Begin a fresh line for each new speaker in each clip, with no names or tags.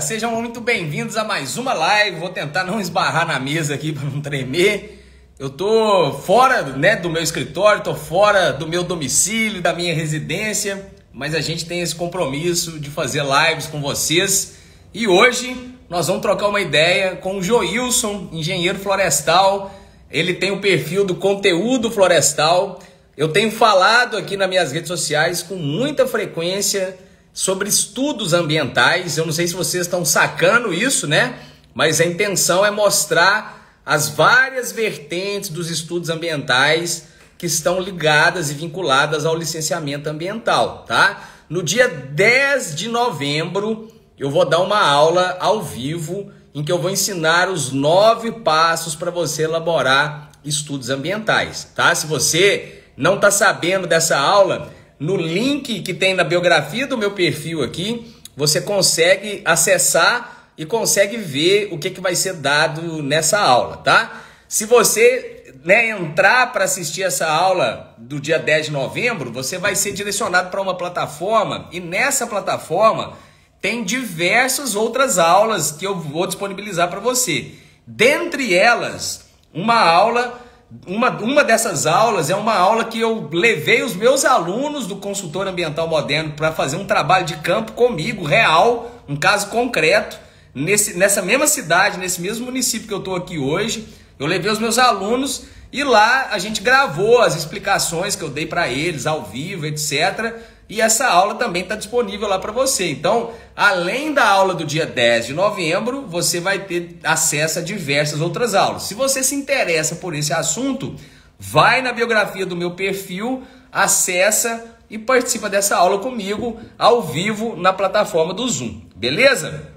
Sejam muito bem-vindos a mais uma live. Vou tentar não esbarrar na mesa aqui para não tremer. Eu tô fora, do meu escritório, tô fora do meu domicílio, da minha residência, mas a gente tem esse compromisso de fazer lives com vocês. E hoje nós vamos trocar uma ideia com o Joilson, engenheiro florestal. Ele tem o perfil do Conteúdo Florestal. Eu tenho falado aqui nas minhas redes sociais com muita frequência sobre estudos ambientais. Eu não sei se vocês estão sacando isso, né? Mas a intenção é mostrar as várias vertentes dos estudos ambientais que estão ligadas e vinculadas ao licenciamento ambiental, tá? No dia 10 de novembro, eu vou dar uma aula ao vivo em que eu vou ensinar os 9 passos para você elaborar estudos ambientais, tá? Se você não está sabendo dessa aula, no link que tem na biografia do meu perfil aqui, você consegue acessar e consegue ver o que vai ser dado nessa aula, tá? Se você entrar para assistir essa aula do dia 10 de novembro, você vai ser direcionado para uma plataforma e nessa plataforma tem diversas outras aulas que eu vou disponibilizar para você. Dentre elas, uma dessas aulas é uma aula que eu levei os meus alunos do consultor ambiental moderno para fazer um trabalho de campo comigo, real, um caso concreto, nessa mesma cidade, nesse mesmo município que eu estou aqui hoje. Eu levei os meus alunos e lá a gente gravou as explicações que eu dei para eles ao vivo, etc. E essa aula também está disponível lá para você. Então, além da aula do dia 10 de novembro, você vai ter acesso a diversas outras aulas. Se você se interessa por esse assunto, vai na biografia do meu perfil, acessa e participa dessa aula comigo ao vivo na plataforma do Zoom. Beleza?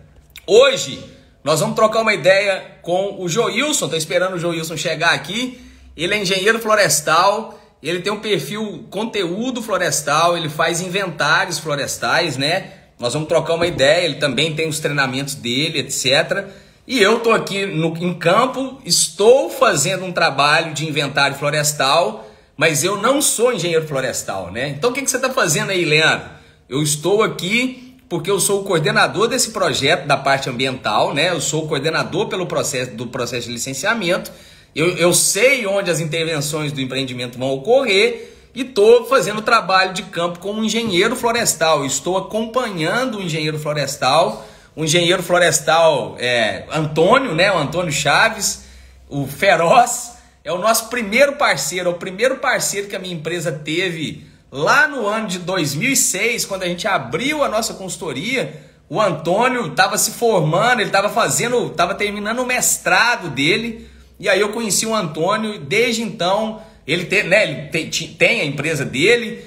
Hoje nós vamos trocar uma ideia com o Joilson. Estou esperando o Joilson chegar aqui. Ele é engenheiro florestal. Ele tem um perfil Conteúdo Florestal, ele faz inventários florestais, né? Nós vamos trocar uma ideia, ele também tem os treinamentos dele, etc. E eu estou aqui em campo, estou fazendo um trabalho de inventário florestal, mas eu não sou engenheiro florestal, né? Então o que você está fazendo aí, Leandro? Eu estou aqui porque eu sou o coordenador desse projeto da parte ambiental, né? Eu sou o coordenador do processo de licenciamento. Eu sei onde as intervenções do empreendimento vão ocorrer e estou fazendo trabalho de campo como engenheiro florestal. Estou acompanhando o engenheiro florestal Antônio, né? O Antônio Chaves, o Feroz, é o nosso primeiro parceiro, é o primeiro parceiro que a minha empresa teve lá no ano de 2006, quando a gente abriu a nossa consultoria. O Antônio estava se formando, ele estava terminando o mestrado dele. E aí eu conheci o Antônio e desde então ele tem a empresa dele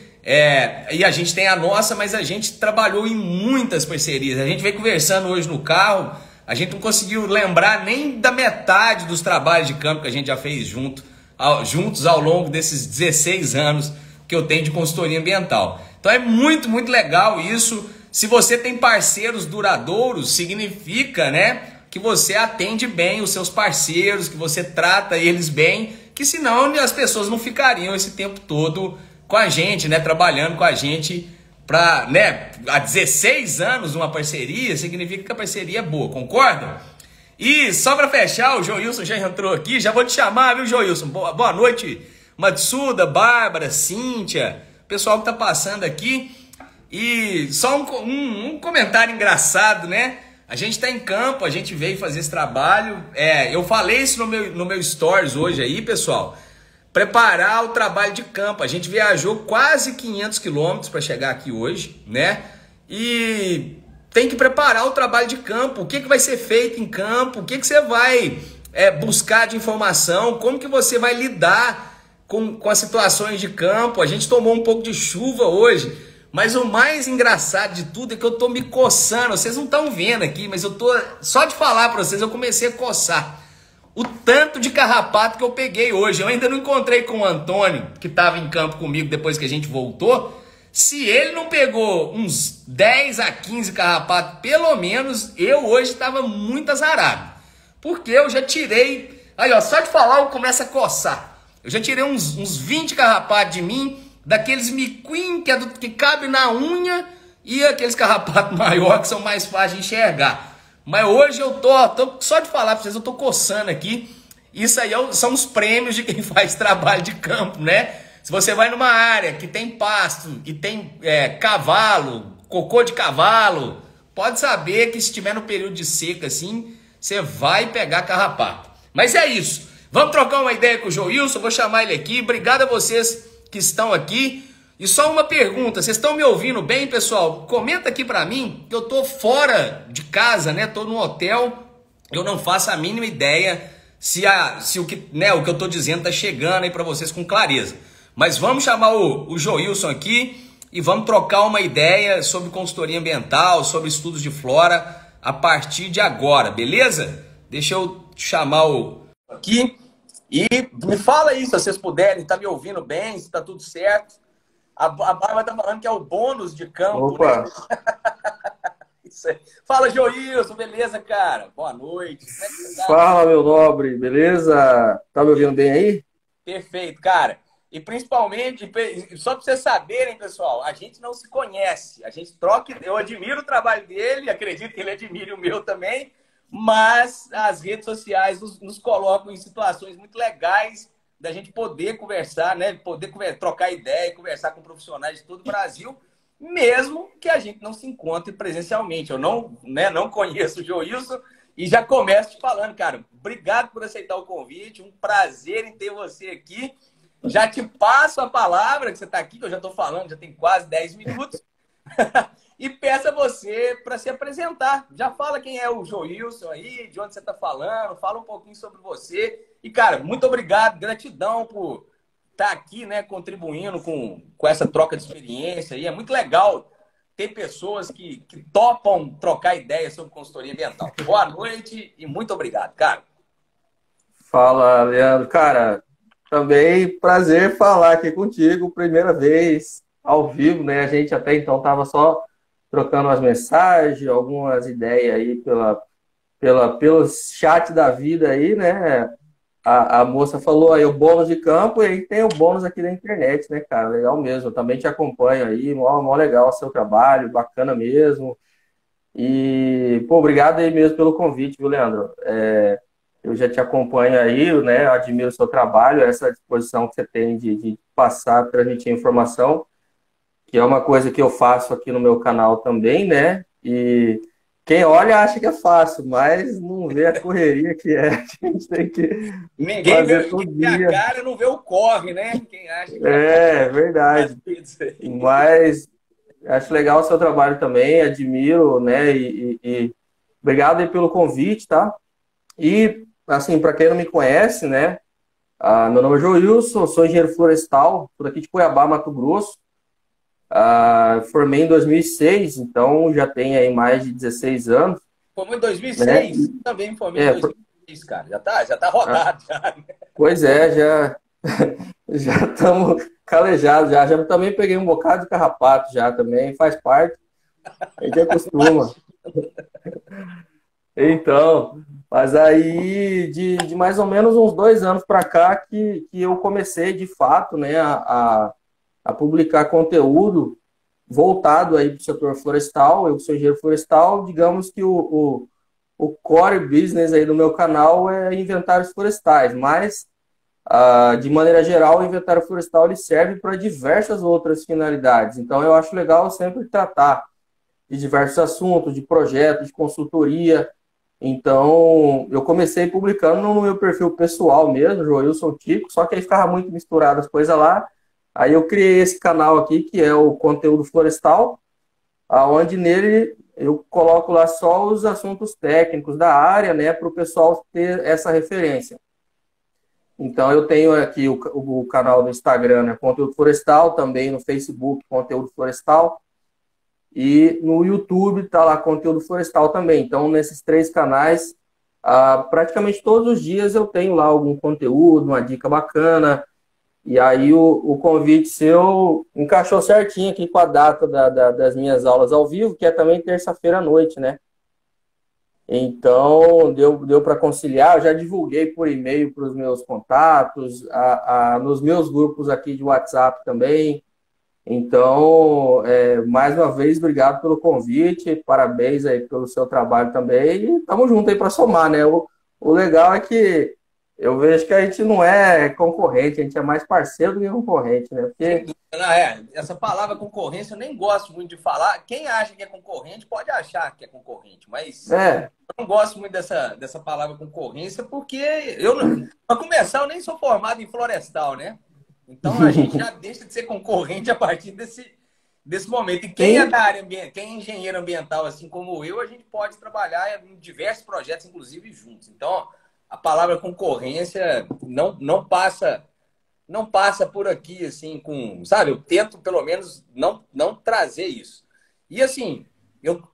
e a gente tem a nossa, mas a gente trabalhou em muitas parcerias. A gente veio conversando hoje no carro, a gente não conseguiu lembrar nem da metade dos trabalhos de campo que a gente já fez juntos ao longo desses 16 anos que eu tenho de consultoria ambiental. Então é muito, muito legal isso. Se você tem parceiros duradouros, significa, que você atende bem os seus parceiros, que você trata eles bem, que senão as pessoas não ficariam esse tempo todo com a gente, trabalhando com a gente há 16 anos uma parceria, significa que a parceria é boa, concorda? E só para fechar, o Joilson já entrou aqui, já vou te chamar, viu, Joilson? Boa noite, Matsuda, Bárbara, Cíntia, pessoal que tá passando aqui. E só um comentário engraçado, A gente está em campo, a gente veio fazer esse trabalho. Eu falei isso no meu stories hoje aí, pessoal. Preparar o trabalho de campo. A gente viajou quase 500 quilômetros para chegar aqui hoje, E tem que preparar o trabalho de campo. O que vai ser feito em campo? O que você vai buscar de informação? Como que você vai lidar com as situações de campo? A gente tomou um pouco de chuva hoje. Mas o mais engraçado de tudo é que eu tô me coçando. Vocês não estão vendo aqui, mas eu tô... Só de falar para vocês, eu comecei a coçar. O tanto de carrapato que eu peguei hoje. Eu ainda não encontrei com o Antônio, que estava em campo comigo depois que a gente voltou. Se ele não pegou uns 10 a 15 carrapatos, pelo menos, eu hoje estava muito azarado. Porque eu já tirei... Aí, ó, só de falar eu começo a coçar. Eu já tirei uns 20 carrapatos de mim... Daqueles miquim que cabe na unha e aqueles carrapatos maiores que são mais fáceis de enxergar. Mas hoje eu tô só de falar para vocês, eu tô coçando aqui. Isso aí são os prêmios de quem faz trabalho de campo, né? Se você vai numa área que tem pasto, que tem cavalo, cocô de cavalo, pode saber que se estiver no período de seca assim, você vai pegar carrapato. Mas é isso. Vamos trocar uma ideia com o Joilson, vou chamar ele aqui. Obrigado a vocês que estão aqui. E só uma pergunta, vocês estão me ouvindo bem, pessoal? Comenta aqui pra mim, que eu tô fora de casa, né? Tô no hotel, eu não faço a mínima ideia se o que eu tô dizendo tá chegando aí pra vocês com clareza. Mas vamos chamar o Joilson aqui e vamos trocar uma ideia sobre consultoria ambiental, sobre estudos de flora a partir de agora, beleza? Deixa eu chamar o aqui e me fala aí se vocês puderem, tá me ouvindo bem, se tá tudo certo. A Bárbara tá falando que é o bônus de campo,
Opa.
né? Isso aí. Fala, Joilson, beleza, cara? Boa noite. Como é que você tá?
Fala, meu nobre, beleza? Tá me ouvindo bem aí?
Perfeito, cara. E principalmente, só para vocês saberem, pessoal, a gente não se conhece. A gente troca, eu admiro o trabalho dele, acredito que ele admire o meu também, mas as redes sociais nos colocam em situações muito legais da gente poder conversar, né? Poder trocar ideia, conversar com profissionais de todo o Brasil, mesmo que a gente não se encontre presencialmente. Eu não conheço o Joilson e já começo te falando, cara, obrigado por aceitar o convite, um prazer em ter você aqui. Já te passo a palavra, que você está aqui, que eu já estou falando, já tem quase 10 minutos, e peço a você para se apresentar. Já fala quem é o Joilson aí, de onde você está falando, fala um pouquinho sobre você. E, cara, muito obrigado, gratidão por estar aqui, né, contribuindo com essa troca de experiência. E é muito legal ter pessoas que topam trocar ideias sobre consultoria ambiental. Boa noite e muito obrigado, cara.
Fala, Leandro. Cara, também prazer falar aqui contigo, primeira vez ao vivo, né? A gente até então tava só trocando umas mensagens, algumas ideias aí pelo chat da vida aí, né? A moça falou aí o bônus de campo e aí tem o bônus aqui da internet, né, cara? Legal mesmo. Eu também te acompanho aí, mó legal o seu trabalho, bacana mesmo. E, pô, obrigado aí mesmo pelo convite, viu, Leandro? Eu já te acompanho aí, né? Eu admiro o seu trabalho, essa disposição que você tem de passar, transmitir informação, que é uma coisa que eu faço aqui no meu canal também, né? E quem olha acha que é fácil, mas não vê a correria que é. A gente tem que
Ninguém
fazer todo
vê a
dia.
cara, não vê o corre, né? Quem acha que
É verdade. Mas acho legal o seu trabalho também, admiro, né? E obrigado aí pelo convite, tá? E, assim, para quem não me conhece, né? Meu nome é Joilson, sou engenheiro florestal, por aqui de Cuiabá, Mato Grosso. Formei em 2006, então já tem aí mais de 16 anos.
Formou em 2006?
Né?
Também formei em 2006, cara. Já tá rodado. Já.
Pois é, já estamos calejados, já também peguei um bocado de carrapato, já também, faz parte, a gente acostuma. Então, mas aí de mais ou menos uns 2 anos para cá que eu comecei de fato, né, a publicar conteúdo voltado aí para o setor florestal. Eu sou engenheiro florestal, digamos que o core business aí do meu canal é inventários florestais, mas de maneira geral o inventário florestal ele serve para diversas outras finalidades. Então eu acho legal sempre tratar de diversos assuntos, de projetos, de consultoria. Então, eu comecei publicando no meu perfil pessoal mesmo, Joilson Tico, só que aí ficava muito misturado as coisas lá. Aí eu criei esse canal aqui, que é o Conteúdo Florestal, onde nele eu coloco lá só os assuntos técnicos da área, né, para o pessoal ter essa referência. Então, eu tenho aqui o canal no Instagram, né, Conteúdo Florestal, também no Facebook, Conteúdo Florestal. E no YouTube tá lá Conteúdo Florestal também. Então, nesses 3 canais, praticamente todos os dias eu tenho lá algum conteúdo, uma dica bacana. E aí o convite seu encaixou certinho aqui com a data das minhas aulas ao vivo, que é também terça-feira à noite, né? Então, deu para conciliar. Eu já divulguei por e-mail para os meus contatos, nos meus grupos aqui de WhatsApp também. Então, mais uma vez, obrigado pelo convite, parabéns aí pelo seu trabalho também, e estamos juntos aí para somar, né? O legal é que eu vejo que a gente não é concorrente, a gente é mais parceiro do que concorrente, né?
Sem
Porque,
dúvida. Não, essa palavra concorrência eu nem gosto muito de falar. Quem acha que é concorrente pode achar que é concorrente, mas
é,
eu não gosto muito dessa palavra concorrência porque para começar, eu nem sou formado em florestal, né? Então a gente já deixa de ser concorrente a partir desse momento. E quem é
sim,
da área ambiental, quem é engenheiro ambiental, assim como eu, a gente pode trabalhar em diversos projetos, inclusive juntos. Então, a palavra concorrência não passa por aqui, assim, sabe? Eu tento, pelo menos, não trazer isso. E, assim,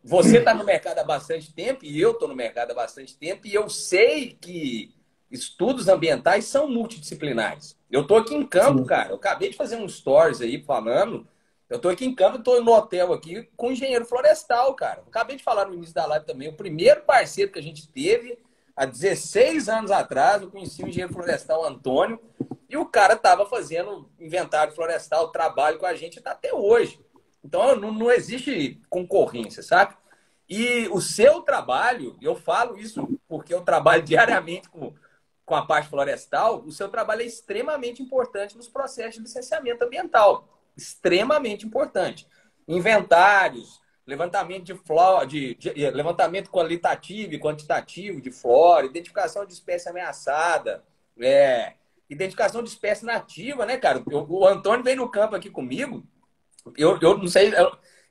você está no mercado há bastante tempo, e eu estou no mercado há bastante tempo, e eu sei que estudos ambientais são multidisciplinares. Eu estou aqui em campo,
sim.
cara. Eu acabei de fazer um stories aí falando. Eu estou aqui em campo, estou no hotel aqui com engenheiro florestal, cara. Eu acabei de falar no início da live também. O primeiro parceiro que a gente teve há 16 anos atrás, eu conheci o engenheiro florestal Antônio, e o cara estava fazendo inventário florestal, trabalho com a gente tá até hoje. Então não existe concorrência, sabe? E o seu trabalho, eu falo isso porque eu trabalho diariamente com a parte florestal, o seu trabalho é extremamente importante nos processos de licenciamento ambiental. Extremamente importante. Inventários, levantamento de flora, levantamento qualitativo e quantitativo de flora, identificação de espécie ameaçada, identificação de espécie nativa, né, cara? O Antônio vem no campo aqui comigo. Eu não sei,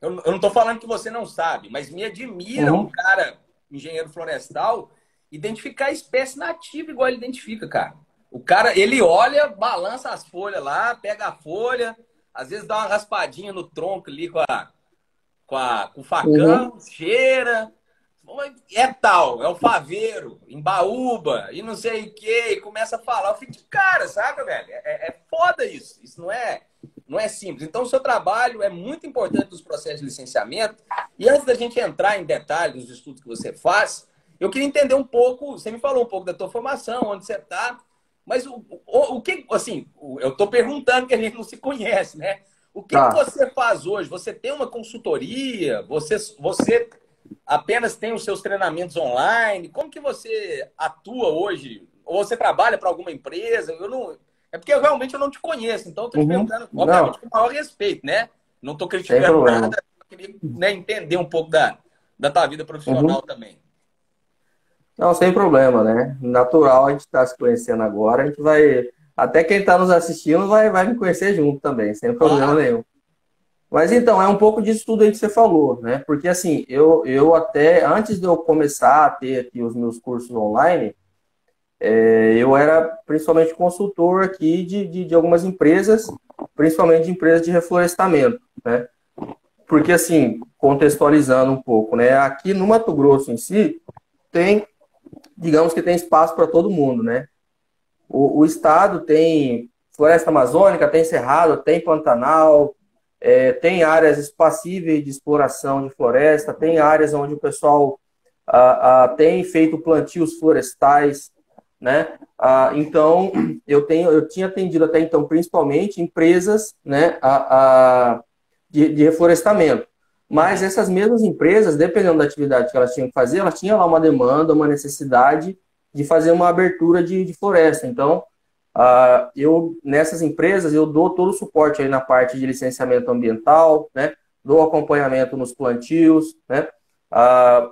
eu não estou falando que você não sabe, mas me admira um
Uhum.
cara, engenheiro florestal, identificar a espécie nativa igual ele identifica, cara. O cara, ele olha, balança as folhas lá, pega a folha, às vezes dá uma raspadinha no tronco ali com o
Uhum.
facão, cheira. É tal, é o faveiro, embaúba, e não sei o que, e começa a falar. Eu fico de cara, saca, velho? É foda isso. Isso não é simples. Então, o seu trabalho é muito importante nos processos de licenciamento. E antes da gente entrar em detalhes dos estudos que você faz, eu queria entender um pouco. Você me falou um pouco da tua formação, onde você está, mas o que, assim, eu estou perguntando que a gente não se conhece, né? O que
Tá.
você faz hoje? Você tem uma consultoria? Você apenas tem os seus treinamentos online? Como que você atua hoje? Ou você trabalha para alguma empresa? É porque realmente eu não te conheço, então eu estou te
Uhum.
perguntando, obviamente,
Não,
com o maior respeito, né? Não estou
sem
criticando
problema.
nada, eu queria, né, entender um pouco da tua vida profissional
Uhum.
também.
Não, sem problema, né? Natural, a gente está se conhecendo agora, a gente vai. Até quem está nos assistindo vai me conhecer junto também, sem problema
Claro.
nenhum. Mas então, é um pouco disso tudo aí que você falou, né? Porque assim, eu até, antes de eu começar a ter aqui os meus cursos online, eu era principalmente consultor aqui de algumas empresas, principalmente de empresas de reflorestamento, né? Porque assim, contextualizando um pouco, né? Aqui no Mato Grosso em si, tem, digamos que tem espaço para todo mundo, né? O estado tem floresta amazônica, tem cerrado, tem Pantanal, tem áreas espaçíveis de exploração de floresta, tem áreas onde o pessoal tem feito plantios florestais, né? Então, eu tinha atendido até então principalmente empresas, né, de reflorestamento. Mas
Uhum.
essas mesmas empresas, dependendo da atividade que elas tinham que fazer, elas tinham lá uma demanda, uma necessidade de fazer uma abertura de floresta. Então, nessas empresas, eu dou todo o suporte aí na parte de licenciamento ambiental, né? Dou acompanhamento nos plantios, né?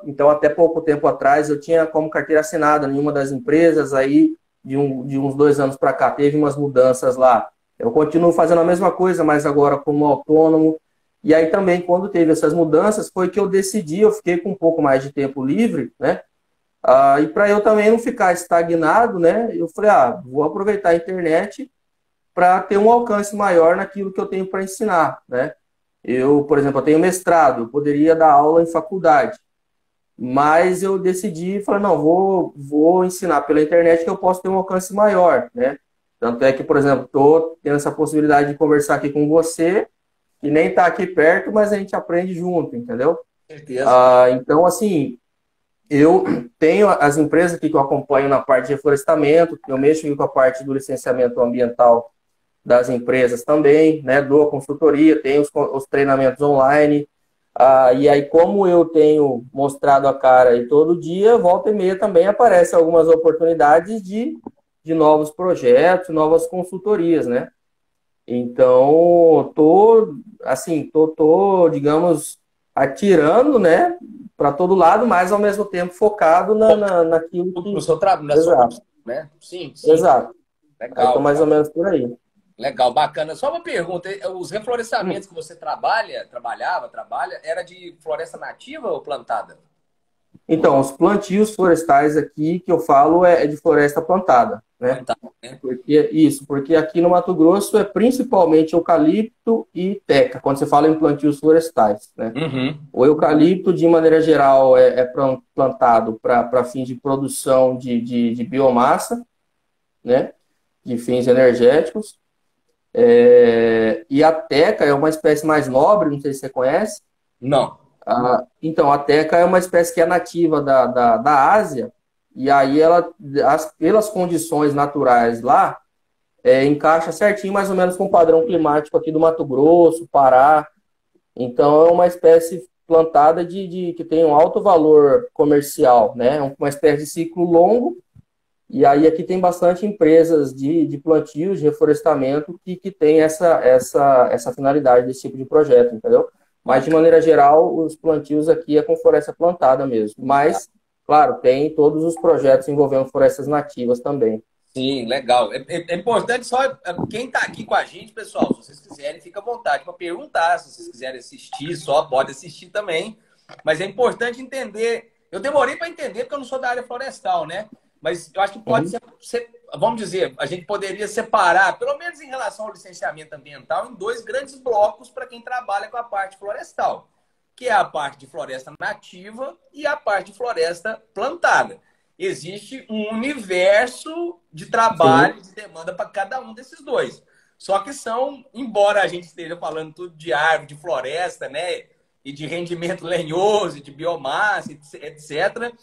Então, até pouco tempo atrás, eu tinha como carteira assinada em uma das empresas, aí de uns 2 anos para cá, teve umas mudanças lá. Eu continuo fazendo a mesma coisa, mas agora como autônomo. E aí também, quando teve essas mudanças, foi que eu decidi, eu fiquei com um pouco mais de tempo livre, né? E para eu também não ficar estagnado, né? Eu falei, vou aproveitar a internet para ter um alcance maior naquilo que eu tenho para ensinar, né? Eu, por exemplo, eu tenho mestrado, eu poderia dar aula em faculdade, mas eu decidi, falei, não, vou ensinar pela internet que eu posso ter um alcance maior, né? Tanto é que, por exemplo, estou tendo essa possibilidade de conversar aqui com você, que nem está aqui perto, mas a gente aprende junto, entendeu?
Com certeza.
Então, assim, eu tenho as empresas aqui que eu acompanho na parte de reflorestamento, eu mexo com a parte do licenciamento ambiental das empresas também, né? Dou a consultoria, tenho os treinamentos online. E aí, como eu tenho mostrado a cara aí todo dia, volta e meia também aparecem algumas oportunidades de novos projetos, novas consultorias, né? Então, digamos, atirando, né, para todo lado, mas ao mesmo tempo focado naquilo que...
No seu trabalho, na sua
Exato,
profissão, né? Sim, sim.
exato. Aí estou
Legal,
mais ou menos por aí.
legal, bacana. Só uma pergunta, os reflorestamentos que você trabalha, era de floresta nativa ou plantada?
Então, os plantios florestais aqui que eu falo é de floresta plantada, né?
Plantada, né?
Porque aqui no Mato Grosso é principalmente eucalipto e teca, quando você fala em plantios florestais, né?
Uhum.
O eucalipto, de maneira geral, é plantado para fins de produção de biomassa, né? De fins energéticos. E a teca é uma espécie mais nobre, não sei se você conhece.
Não.
Então, a teca é uma espécie que é nativa da Ásia, e aí pelas condições naturais lá, encaixa certinho mais ou menos com o padrão climático aqui do Mato Grosso, Pará. Então, é uma espécie plantada que tem um alto valor comercial, né? Uma espécie de ciclo longo. E aí aqui tem bastante empresas de plantio, de reflorestamento que tem essa finalidade desse tipo de projeto, entendeu? Mas, de maneira geral, os plantios aqui é com floresta plantada mesmo. Mas, claro, tem todos os projetos envolvendo florestas nativas também.
Sim, legal. É importante só quem está aqui com a gente, pessoal, se vocês quiserem, fica à vontade para perguntar. Se vocês quiserem assistir, só pode assistir também. Mas é importante entender. Eu demorei para entender porque eu não sou da área florestal, né? Mas eu acho que pode ser, vamos dizer, a gente poderia separar, pelo menos em relação ao licenciamento ambiental, em dois grandes blocos para quem trabalha com a parte florestal, que é a parte de floresta nativa e a parte de floresta plantada. Existe um universo de trabalho, de demanda para cada um desses dois. Só que são, embora a gente esteja falando tudo de árvore, de floresta, né, e de rendimento lenhoso, de biomassa, etc.,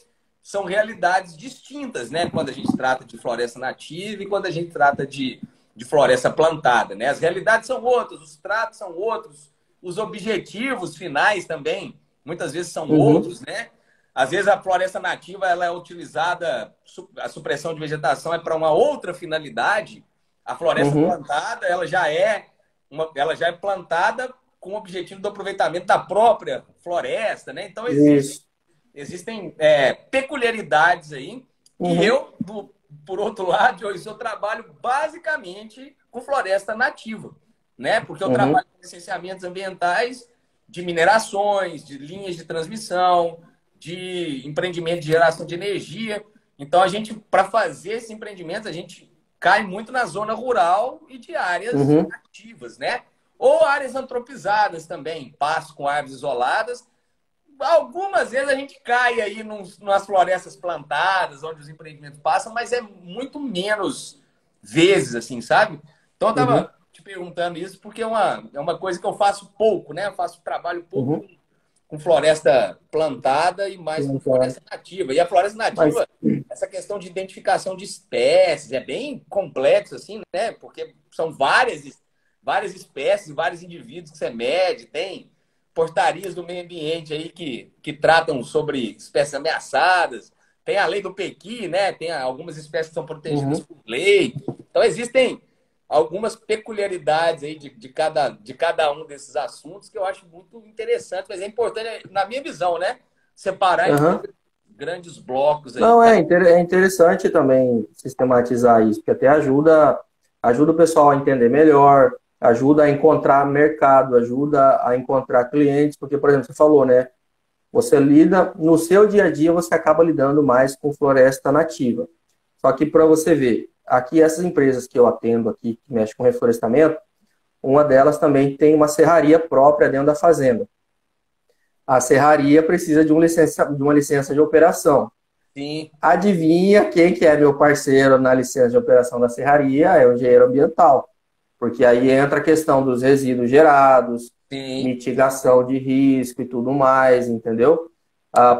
são realidades distintas, né? Quando a gente trata de floresta nativa e quando a gente trata de floresta plantada, né? As realidades são outras, os tratos são outros, os objetivos finais também, muitas vezes são outros, né? Às vezes a floresta nativa ela é utilizada, a supressão de vegetação é para uma outra finalidade. A floresta plantada ela já é plantada com o objetivo do aproveitamento da própria floresta, né? Então existem peculiaridades aí. E eu, por outro lado, eu trabalho basicamente com floresta nativa, né? Porque eu trabalho com licenciamentos ambientais de minerações, de linhas de transmissão, de empreendimento de geração de energia. Então, para fazer esse empreendimento, a gente cai muito na zona rural e de áreas nativas, né? Ou áreas antropizadas também, pasto com árvores isoladas. Algumas vezes a gente cai aí nas florestas plantadas, onde os empreendimentos passam, mas é muito menos vezes, assim, sabe? Então, eu estava te perguntando isso porque é uma coisa que eu faço pouco, né? Eu faço trabalho pouco com floresta plantada e mais com floresta nativa. E a floresta nativa, essa questão de identificação de espécies é bem complexo, assim, né? Porque são várias espécies, vários indivíduos que você mede, tem portarias do meio ambiente aí que tratam sobre espécies ameaçadas, tem a lei do Pequi, né? Tem algumas espécies que são protegidas por lei. Então, existem algumas peculiaridades aí de cada um desses assuntos que eu acho muito interessante, mas é importante, na minha visão, né? Separar em grandes blocos aí.
Não, é interessante também sistematizar isso, porque até ajuda o pessoal a entender melhor, ajuda a encontrar mercado, ajuda a encontrar clientes, porque, por exemplo, você falou, né? Você lida, no seu dia a dia, você acaba lidando mais com floresta nativa. Só que para você ver, aqui essas empresas que eu atendo aqui, que mexem com reflorestamento, uma delas também tem uma serraria própria dentro da fazenda. A serraria precisa de uma licença de operação.
Sim.
Adivinha quem que é meu parceiro na licença de operação da serraria? É o engenheiro ambiental. Porque aí entra a questão dos resíduos gerados, mitigação de risco e tudo mais, entendeu?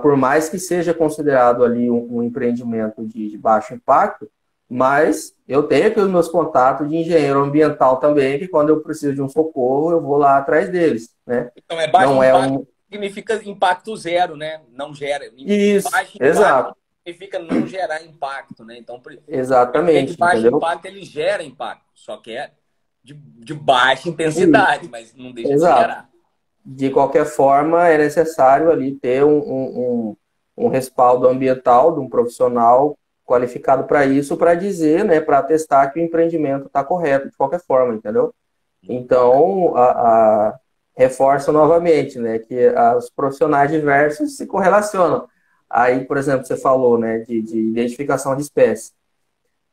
Por mais que seja considerado ali um empreendimento de baixo impacto, Mas eu tenho aqui os meus contatos de engenheiro ambiental também, que quando eu preciso de um socorro, eu vou lá atrás deles, né?
Então, é baixo
Não é
impacto,
um...
significa impacto zero, né? Não gera.
Isso,
Baixo impacto
exato,
significa não gerar impacto, né? Então, tem de
exatamente,
baixo
entendeu?
impacto, ele gera impacto, só que é de baixa intensidade, mas não deixa de
Exato.
gerar.
De qualquer forma, é necessário ali ter um respaldo ambiental de um profissional qualificado para isso, para dizer, né, para atestar que o empreendimento está correto de qualquer forma, entendeu? Então, reforço novamente, né, que os profissionais diversos se correlacionam. Aí, por exemplo, você falou, né, de identificação de espécie.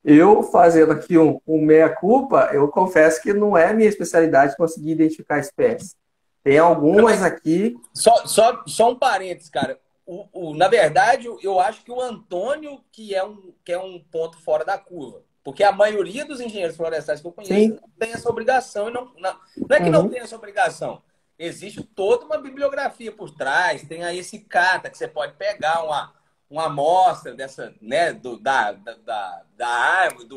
Eu, fazendo aqui um meia-culpa, eu confesso que não é minha especialidade conseguir identificar espécies. Tem algumas
Mas
aqui.
só um parênteses, cara. Na verdade, eu acho que o Antônio que é um ponto fora da curva. Porque a maioria dos engenheiros florestais que eu conheço
Sim.
não tem essa obrigação. E não é que não
Uhum.
tem essa obrigação. Existe toda uma bibliografia por trás. Tem aí esse cata que você pode pegar uma amostra dessa, né, da árvore,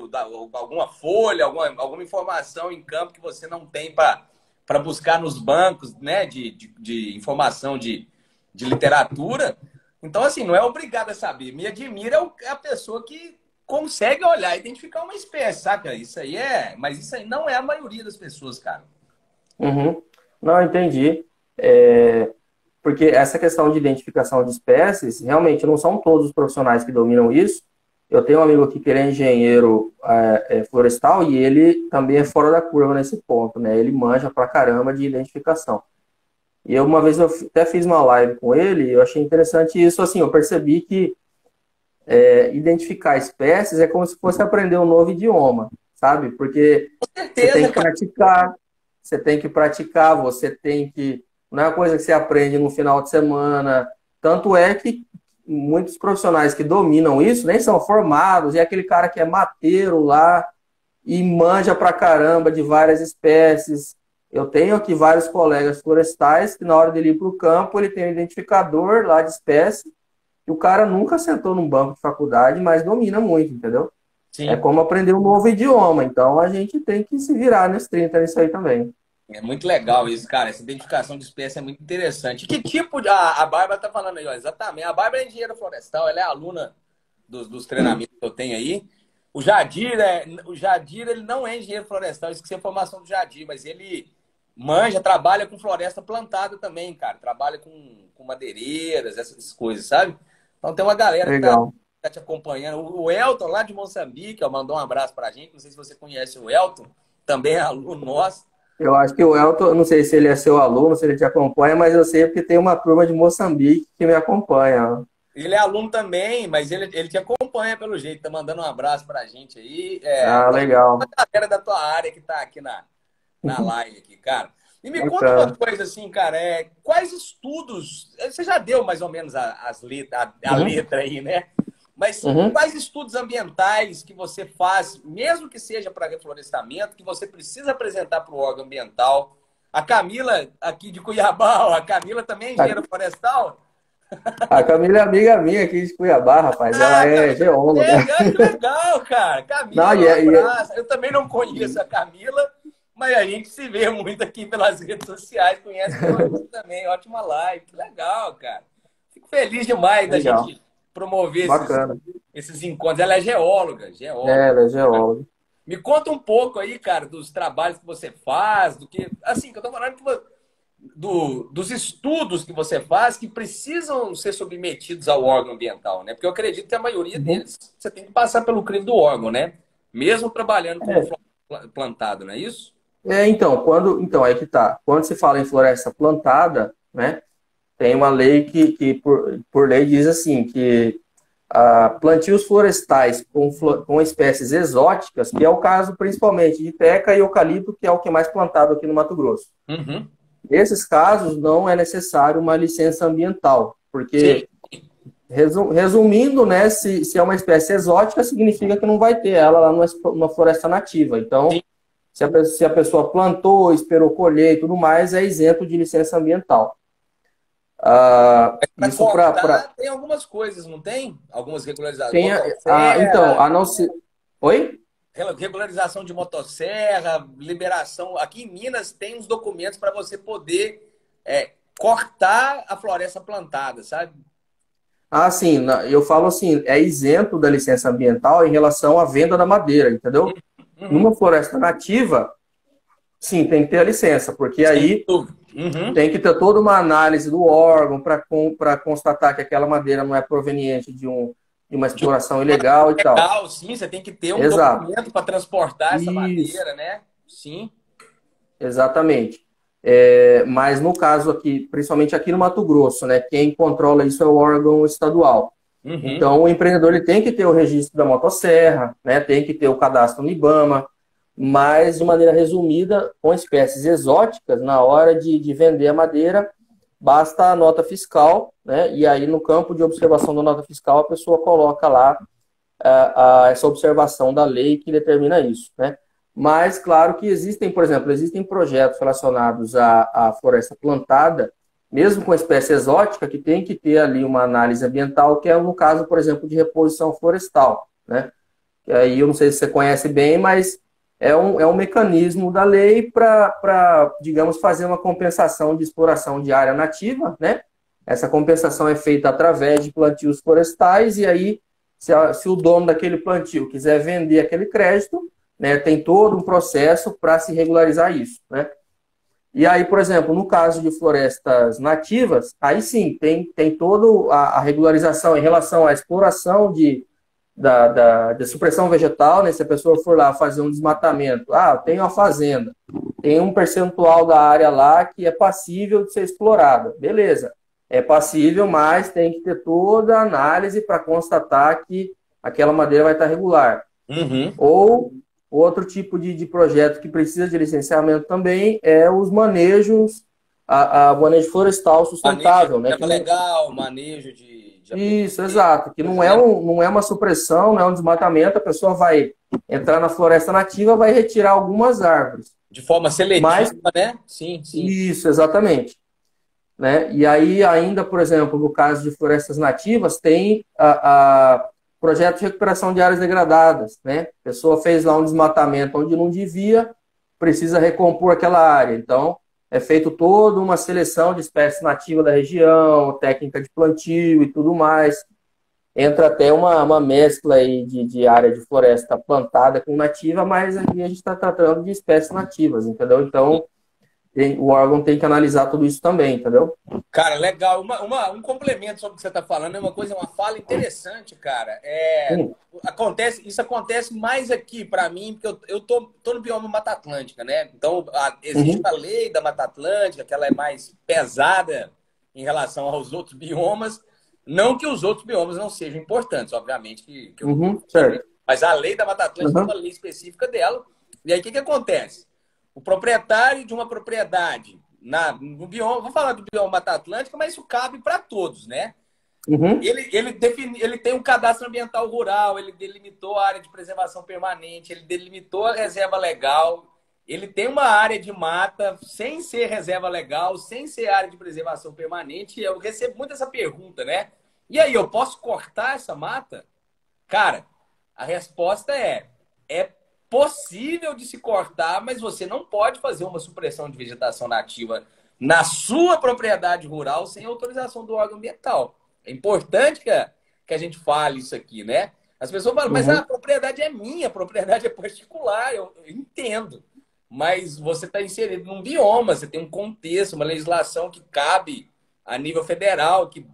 alguma folha, alguma informação em campo que você não tem para buscar nos bancos, né, de informação de literatura. Então, assim, não é obrigado a saber. Me admira a pessoa que consegue olhar e identificar uma espécie, saca? Isso aí é. Mas isso aí não é a maioria das pessoas, cara.
Uhum. Não, entendi. É, porque essa questão de identificação de espécies, realmente não são todos os profissionais que dominam isso. Eu tenho um amigo aqui que ele é engenheiro florestal e ele também é fora da curva nesse ponto, né? Ele manja pra caramba de identificação. E eu, uma vez eu até fiz uma live com ele, e eu achei interessante isso, assim, eu percebi que identificar espécies é como se fosse aprender um novo idioma, sabe? Porque
Com
você tem
certeza,
que
cara.
praticar, você tem que praticar, você tem que... Não é uma coisa que você aprende no final de semana. Tanto é que muitos profissionais que dominam isso nem são formados, e é aquele cara que é mateiro lá e manja pra caramba de várias espécies. Eu tenho aqui vários colegas florestais que na hora dele ir para o campo, ele tem um identificador lá de espécie, e o cara nunca sentou num banco de faculdade, mas domina muito, entendeu? É
Sim.
como aprender um novo idioma. Então a gente tem que se virar nos 30 nisso aí também.
É muito legal isso, cara. Essa identificação de espécie é muito interessante. Que tipo de. A Bárbara tá falando aí, ó, exatamente. A Bárbara é engenheira florestal, ela é aluna dos treinamentos que eu tenho aí. O Jadir, ele não é engenheiro florestal, esqueci a informação do Jadir, mas ele manja, trabalha com floresta plantada também, cara. Trabalha com madeireiras, essas coisas, sabe? Então tem uma galera que
Legal.
tá te acompanhando. O Elton, lá de Moçambique, ó, mandou um abraço pra gente. Não sei se você conhece o Elton, também é aluno nosso.
Eu acho que o Elton, não sei se ele é seu aluno, se ele te acompanha, mas eu sei porque tem uma turma de Moçambique que me acompanha.
Ele é aluno também, mas ele te acompanha pelo jeito, tá mandando um abraço pra gente aí.
Ah,
Uma
legal.
galera da tua área que tá aqui na live aqui, cara. E me conta uma
Bacana.
coisa assim, cara, quais estudos, você já deu mais ou menos a
Uhum.
letra aí, né? Mas
Uhum.
quais estudos ambientais que você faz, mesmo que seja para reflorestamento, que você precisa apresentar para o órgão ambiental? A Camila, aqui de Cuiabá, ó, a Camila também é engenheira florestal?
A Camila é amiga minha aqui de Cuiabá, rapaz. Ela
Ah,
é geóloga.
que legal, cara.
Não,
Camila, um
e é,
abraço. Eu também não conheço a Camila, mas a gente se vê muito aqui pelas redes sociais, conhece pelo Insta também. Ótima live, que legal, cara. Fico feliz demais da
legal.
gente promover
Bacana.
esses encontros. Ela é geóloga,
É,
geóloga.
ela é geóloga.
Me conta um pouco aí, cara, dos trabalhos que você faz, do que. Assim, que eu tô falando que dos estudos que você faz que precisam ser submetidos ao órgão ambiental, né? Porque eu acredito que a maioria
Uhum.
deles você tem que passar pelo crivo do órgão, né? Mesmo trabalhando com
É,
plantado, não é isso?
então, então, aí que tá. Quando se fala em floresta plantada, né, tem uma lei que por lei, diz assim, que plantios florestais com espécies exóticas, que é o caso principalmente de teca e eucalipto, que é o que é mais plantado aqui no Mato Grosso.
Uhum.
Nesses casos, não é necessário uma licença ambiental,
Sim,
porque, resumindo, né, se é uma espécie exótica, significa que não vai ter ela lá numa floresta nativa. Então,
sim.
se a pessoa plantou, esperou colher e tudo mais, é isento de licença ambiental.
Para
Isso para...
cortar tem algumas coisas, não tem? Algumas regularizações,
Tem,
motosserra.
então, a não ser... Oi?
Regularização de motosserra, liberação. Aqui em Minas tem uns documentos para você poder cortar a floresta plantada, sabe?
Ah, sim, eu falo assim, é isento da licença ambiental em relação à venda da madeira, entendeu?
Uhum.
Numa floresta nativa, sim, tem que ter a licença, porque
Sem
aí
dúvida. Uhum.
tem que ter toda uma análise do órgão para constatar que aquela madeira não é proveniente de uma
De um
exploração ilegal e tal.
legal, sim, você tem que ter um
Exato.
documento para transportar essa
Isso,
madeira, né? Sim.
exatamente. Mas no caso aqui, principalmente aqui no Mato Grosso, né, quem controla isso é o órgão estadual.
Uhum.
Então, o empreendedor ele tem que ter o registro da motosserra, né, tem que ter o cadastro no IBAMA, mas, de maneira resumida, com espécies exóticas, na hora de vender a madeira, basta a nota fiscal, né, e aí no campo de observação da nota fiscal a pessoa coloca lá essa observação da lei que determina isso, né? Mas, claro que existem, por exemplo, existem projetos relacionados à floresta plantada, mesmo com espécie exótica, que tem que ter ali uma análise ambiental, que é no caso, por exemplo, de reposição florestal, né? E aí eu não sei se você conhece bem, mas é um mecanismo da lei para, digamos, fazer uma compensação de exploração de área nativa, né? Essa compensação é feita através de plantios florestais, e aí, se o dono daquele plantio quiser vender aquele crédito, né, tem todo um processo para se regularizar isso, né? E aí, por exemplo, no caso de florestas nativas, aí sim, tem toda a regularização em relação à exploração da supressão vegetal, né? Se a pessoa for lá fazer um desmatamento, tem uma fazenda, tem um percentual da área lá que é passível de ser explorada. Beleza, é passível, mas tem que ter toda a análise para constatar que aquela madeira vai estar regular.
Uhum.
Ou outro tipo de projeto que precisa de licenciamento também é os manejos, a manejo florestal
Manejo
sustentável, né?
de
Que não,
legal, manejo de
isso,
APP,
exato. Que não
coisa,
é,
né?
não é uma supressão, não é um desmatamento. A pessoa vai entrar na floresta nativa, vai retirar algumas árvores.
De forma seletiva,
Mas,
né? Sim, sim.
isso, exatamente. Né? E aí, ainda, por exemplo, no caso de florestas nativas, tem a projeto de recuperação de áreas degradadas. Né? A pessoa fez lá um desmatamento onde não devia, precisa recompor aquela área. Então, é feito toda uma seleção de espécies nativas da região, técnica de plantio e tudo mais. Entra até uma mescla aí de área de floresta plantada com nativa, mas aqui a gente está tratando de espécies nativas, entendeu? Então, o órgão tem que analisar tudo isso também, entendeu?
Cara, legal. Um complemento sobre o que você está falando é uma fala interessante, cara.
Sim.
Isso acontece mais aqui para mim, porque eu tô no bioma Mata Atlântica, né? Então, existe
Uhum.
a lei da Mata Atlântica, que ela é mais pesada em relação aos outros biomas. Não que os outros biomas não sejam importantes, obviamente, que eu não estou
Uhum.
falando.
Certo.
Mas a lei da Mata Atlântica tem
Uhum.
uma lei específica dela. E aí, o que acontece? O proprietário de uma propriedade no bioma, vou falar do bioma Mata Atlântica, mas isso cabe para todos, né?
Uhum.
Ele tem um cadastro ambiental rural, ele delimitou a área de preservação permanente, ele delimitou a reserva legal, ele tem uma área de mata sem ser reserva legal, sem ser área de preservação permanente. Eu recebo muito essa pergunta, né? E aí, eu posso cortar essa mata? Cara, a resposta é possível de se cortar, mas você não pode fazer uma supressão de vegetação nativa na sua propriedade rural sem autorização do órgão ambiental. É importante que a gente fale isso aqui, né? As pessoas falam, mas a
Uhum.
propriedade é minha, a propriedade é particular, eu entendo. Mas você está inserido num bioma, você tem um contexto, uma legislação que cabe a nível federal, que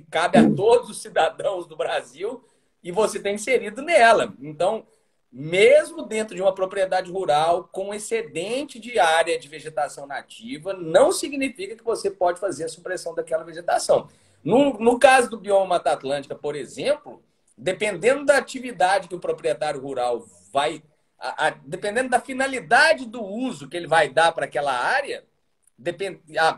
cabe a todos os cidadãos do Brasil, e você está inserido nela. Então, mesmo dentro de uma propriedade rural com excedente de área de vegetação nativa, não significa que você pode fazer a supressão daquela vegetação. No caso do bioma Mata Atlântica, por exemplo, dependendo da atividade que o proprietário rural vai, dependendo da finalidade do uso que ele vai dar para aquela área,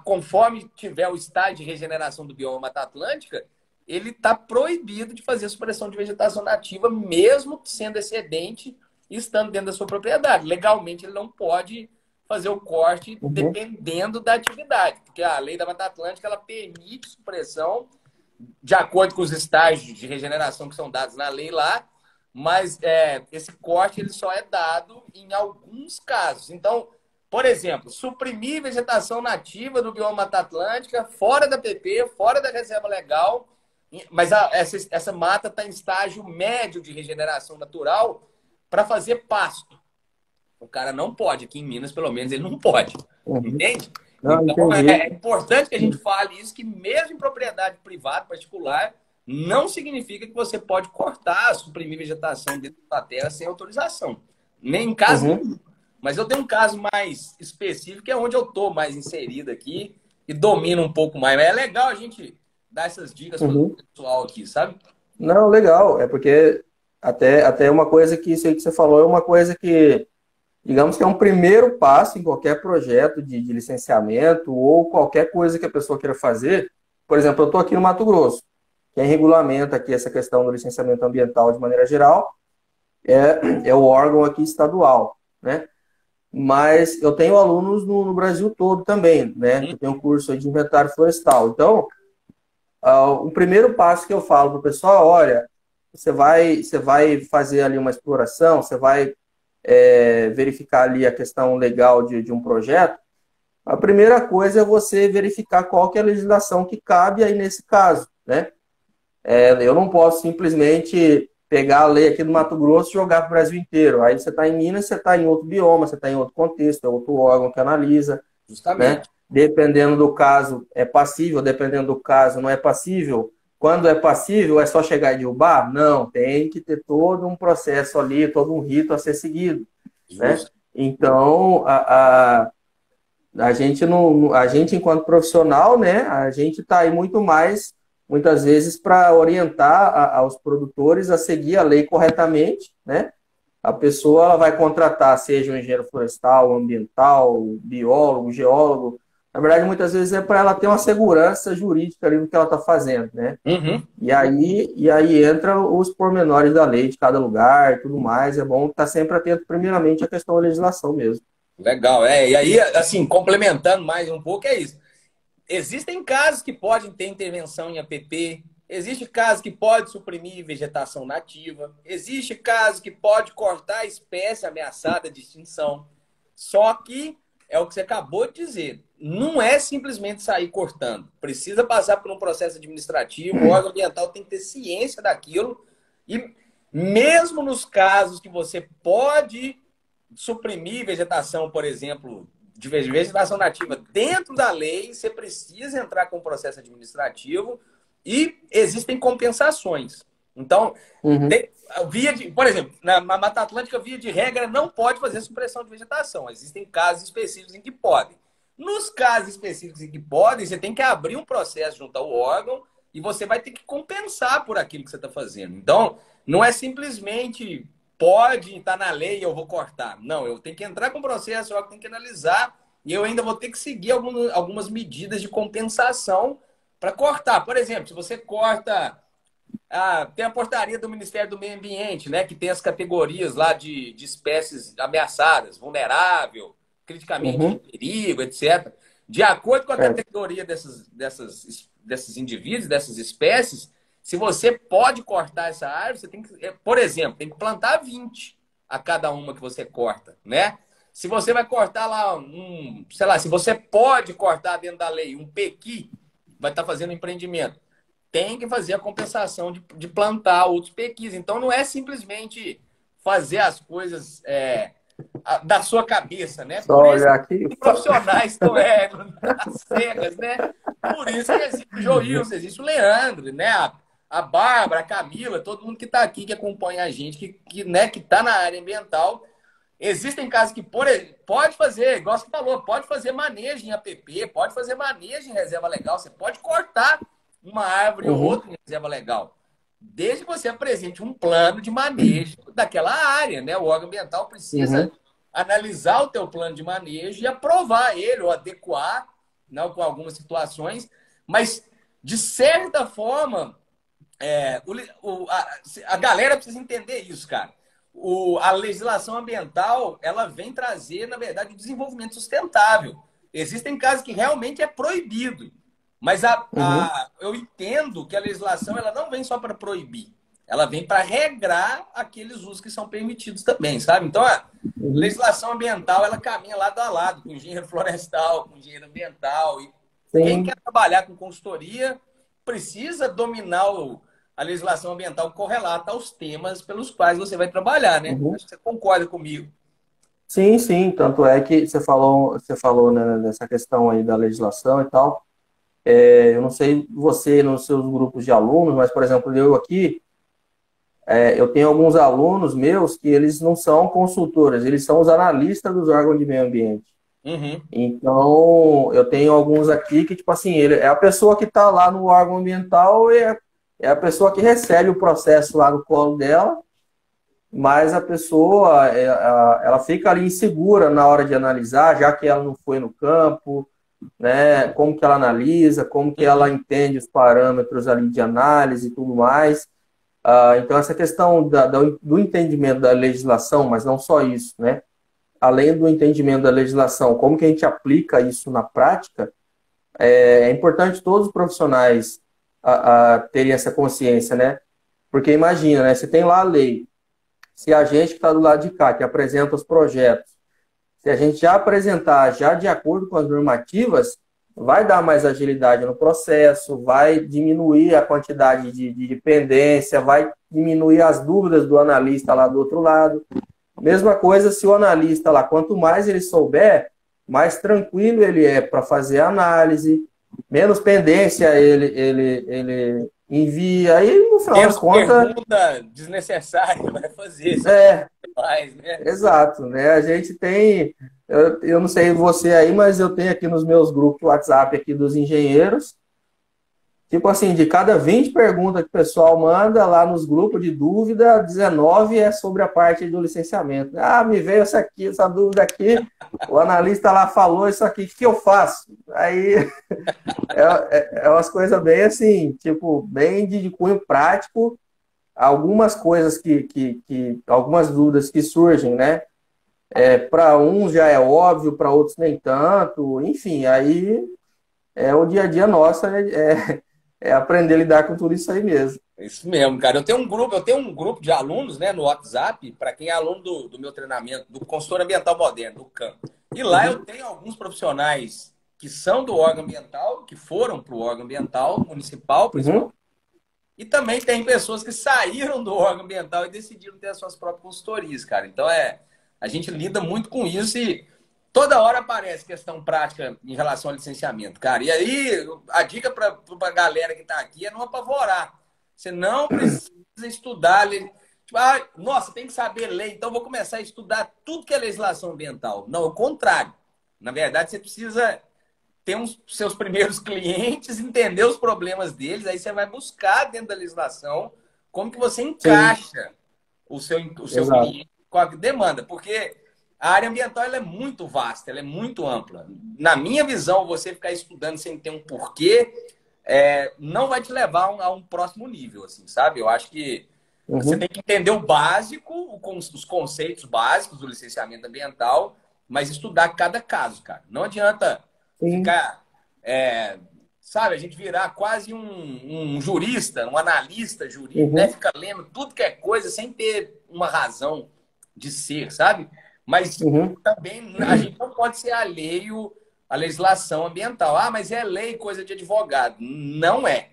conforme tiver o estágio de regeneração do bioma Mata Atlântica, ele está proibido de fazer a supressão de vegetação nativa, mesmo sendo excedente e estando dentro da sua propriedade. Legalmente, ele não pode fazer o corte
Uhum.
dependendo da atividade, porque a lei da Mata Atlântica ela permite supressão de acordo com os estágios de regeneração que são dados na lei lá, mas esse corte ele só é dado em alguns casos. Então, por exemplo, suprimir vegetação nativa do bioma Mata Atlântica, fora da PP, fora da reserva legal, mas essa mata está em estágio médio de regeneração natural para fazer pasto. O cara não pode, aqui em Minas, pelo menos, ele não pode.
Uhum.
Entende?
Não,
Então,
entendi.
é importante que a gente fale isso, que mesmo em propriedade privada, particular, não significa que você pode cortar, suprimir vegetação dentro da terra sem autorização. Nem em caso
Uhum.
nenhum. Mas eu tenho um caso mais específico, que é onde eu estou mais inserido aqui e domino um pouco mais. Mas é legal a gente dar essas dicas para o
Uhum.
pessoal aqui, sabe?
Não, legal. É porque até uma coisa que isso aí que você falou é uma coisa que, digamos que é um primeiro passo em qualquer projeto de licenciamento ou qualquer coisa que a pessoa queira fazer. Por exemplo, eu estou aqui no Mato Grosso. Quem regulamenta aqui essa questão do licenciamento ambiental de maneira geral é o órgão aqui estadual, né? Mas eu tenho alunos no Brasil todo também, né? Eu tenho um curso aí de inventário florestal. Então, o primeiro passo que eu falo para o pessoal, olha, você vai fazer ali uma exploração, você vai verificar ali a questão legal de um projeto. A primeira coisa é você verificar qual que é a legislação que cabe aí nesse caso, né? Eu não posso simplesmente pegar a lei aqui do Mato Grosso e jogar para o Brasil inteiro. Aí você está em Minas, você está em outro bioma, você está em outro contexto, é outro órgão que analisa, né?
Justamente.
Dependendo do caso, é passível, dependendo do caso, não é passível. Quando é passível, é só chegar e derrubar? Não, tem que ter todo um processo ali, todo um rito a ser seguido, né?
Justo.
Então, a gente não, a gente enquanto profissional, né, a gente está aí muito mais, muitas vezes, para orientar aos produtores a seguir a lei corretamente, né? A pessoa ela vai contratar, seja um engenheiro florestal, ambiental, biólogo, geólogo. Na verdade, muitas vezes é para ela ter uma segurança jurídica ali no que ela está fazendo, né?
Uhum.
E aí entra os pormenores da lei de cada lugar e tudo mais. É bom estar sempre atento, primeiramente, à questão da legislação mesmo.
Legal. E aí, assim, complementando mais um pouco, é isso. Existem casos que podem ter intervenção em APP, existe caso que pode suprimir vegetação nativa, existe caso que pode cortar a espécie ameaçada de extinção. Só que é o que você acabou de dizer, não é simplesmente sair cortando. Precisa passar por um processo administrativo, o órgão ambiental tem que ter ciência daquilo e mesmo nos casos que você pode suprimir vegetação, por exemplo, de vegetação nativa dentro da lei, você precisa entrar com o processo administrativo e existem compensações. Então,
Uhum,
por exemplo, na Mata Atlântica, via de regra, não pode fazer supressão de vegetação. Existem casos específicos em que podem. Nos casos específicos em que podem, você tem que abrir um processo junto ao órgão e você vai ter que compensar por aquilo que você está fazendo. Então, não é simplesmente pode estar na lei e eu vou cortar. Não, eu tenho que entrar com o processo, o órgão tem que analisar e eu ainda vou ter que seguir algumas medidas de compensação para cortar. Por exemplo, se você corta. Tem a portaria do Ministério do Meio Ambiente, né? Que tem as categorias lá de espécies ameaçadas, vulnerável, criticamente em
uhum,
perigo, etc. De acordo com a
certo.
categoria desses indivíduos, dessas espécies, se você pode cortar essa árvore, você tem que, por exemplo, tem que plantar 20 a cada uma que você corta, né? Se você vai cortar lá sei lá, se você pode cortar dentro da lei um pequi, vai estar fazendo um empreendimento, tem que fazer a compensação de plantar outros pequis. Então, não é simplesmente fazer as coisas da sua cabeça, né?
Só
Por isso
olhar aqui.
que profissionais estão nas cegas, né? Por isso que existe o Joilson, existe o Leandro, né? A Bárbara, a Camila, todo mundo que está aqui, que acompanha a gente, que está na área ambiental. Existem casos que pode fazer, igual você falou, pode fazer manejo em APP, pode fazer manejo em reserva legal, você pode cortar uma árvore ou
Uhum,
outra em reserva legal, desde que você apresente um plano de manejo daquela área, né? O órgão ambiental precisa
uhum,
analisar o teu plano de manejo e aprovar ele ou adequar, não, com algumas situações, mas de certa forma a galera precisa entender isso, cara. A legislação ambiental, ela vem trazer, na verdade, o desenvolvimento sustentável. Existem casos que realmente é proibido, mas
uhum,
eu entendo que a legislação ela não vem só para proibir. ela vem para regrar aqueles usos que são permitidos também, sabe? Então, a legislação ambiental, ela caminha lado a lado com o engenheiro florestal, com o engenheiro ambiental. E quem
Sim.
quer trabalhar com consultoria precisa dominar a legislação ambiental correlata aos temas pelos quais você vai trabalhar, né?
Uhum.
Acho que você concorda comigo.
Sim, sim, tanto é que você falou, né, dessa questão aí da legislação e tal. Eu não sei você nos seus grupos de alunos, mas, por exemplo, eu aqui, eu tenho alguns alunos meus que eles não são consultores, eles são os analistas dos órgãos de meio ambiente.
Uhum.
Então, eu tenho alguns aqui que, tipo assim, ele é a pessoa que está lá no órgão ambiental e é a pessoa que recebe o processo lá no colo dela, mas a pessoa, ela fica ali insegura na hora de analisar, já que ela não foi no campo, né? Como que ela analisa, como que ela entende os parâmetros ali de análise e tudo mais. Então, essa questão do entendimento da legislação, mas não só isso, né? Além do entendimento da legislação, como que a gente aplica isso na prática, é importante todos os profissionais terem essa consciência, né? Porque imagina, né? Você tem lá a lei, se a gente que está do lado de cá, que apresenta os projetos, se a gente já apresentar já de acordo com as normativas, vai dar mais agilidade no processo, vai diminuir a quantidade de pendência, vai diminuir as dúvidas do analista lá do outro lado. Mesma coisa se o analista lá, quanto mais ele souber, mais tranquilo ele é para fazer a análise, menos pendência ele envia, aí no final das
Menos
contas...
pergunta desnecessária vai fazer. Faz, né?
Exato, né? A gente tem, eu não sei você aí, mas eu tenho aqui nos meus grupos de WhatsApp aqui dos engenheiros, tipo assim, de cada 20 perguntas que o pessoal manda lá nos grupos de dúvida, 19 é sobre a parte do licenciamento. Ah, me veio essa dúvida aqui, o analista lá falou isso aqui, o que eu faço? Aí é umas coisas bem assim, tipo, bem de cunho prático, algumas coisas algumas dúvidas que surgem, né? Para uns já é óbvio, para outros nem tanto, enfim, aí o dia a dia nosso é aprender a lidar com tudo isso aí mesmo.
Isso mesmo, cara. Eu tenho um grupo de alunos, né, no WhatsApp, para quem é aluno do meu treinamento, do consultor ambiental moderno, do CAM. E lá eu tenho alguns profissionais que são do órgão ambiental, que foram para o órgão ambiental municipal,
Uhum,
principalmente. E também tem pessoas que saíram do órgão ambiental e decidiram ter as suas próprias consultorias, cara. Então a gente lida muito com isso e toda hora aparece questão prática em relação ao licenciamento, cara. E aí a dica para a galera que está aqui é não apavorar. Você não precisa estudar. Tipo, nossa, tem que saber lei, então vou começar a estudar tudo que é legislação ambiental. Não, o contrário. Na verdade, você precisa ter os seus primeiros clientes, entender os problemas deles, aí você vai buscar dentro da legislação como que você
sim,
encaixa o seu
exato.
cliente com a demanda, porque a área ambiental ela é muito vasta, ela é muito ampla. Na minha visão, você ficar estudando sem ter um porquê não vai te levar a um próximo nível, assim, sabe? Eu acho que você
Uhum,
tem que entender o básico, os conceitos básicos do licenciamento ambiental, mas estudar cada caso, cara. Não adianta
sim,
ficar, sabe, a gente virar quase um jurista, um analista jurídico, né?
uhum,
Fica lendo tudo que é coisa sem ter uma razão de ser, sabe? Mas
uhum,
também a gente não pode ser alheio à legislação ambiental. Ah, mas é lei, coisa de advogado. Não é,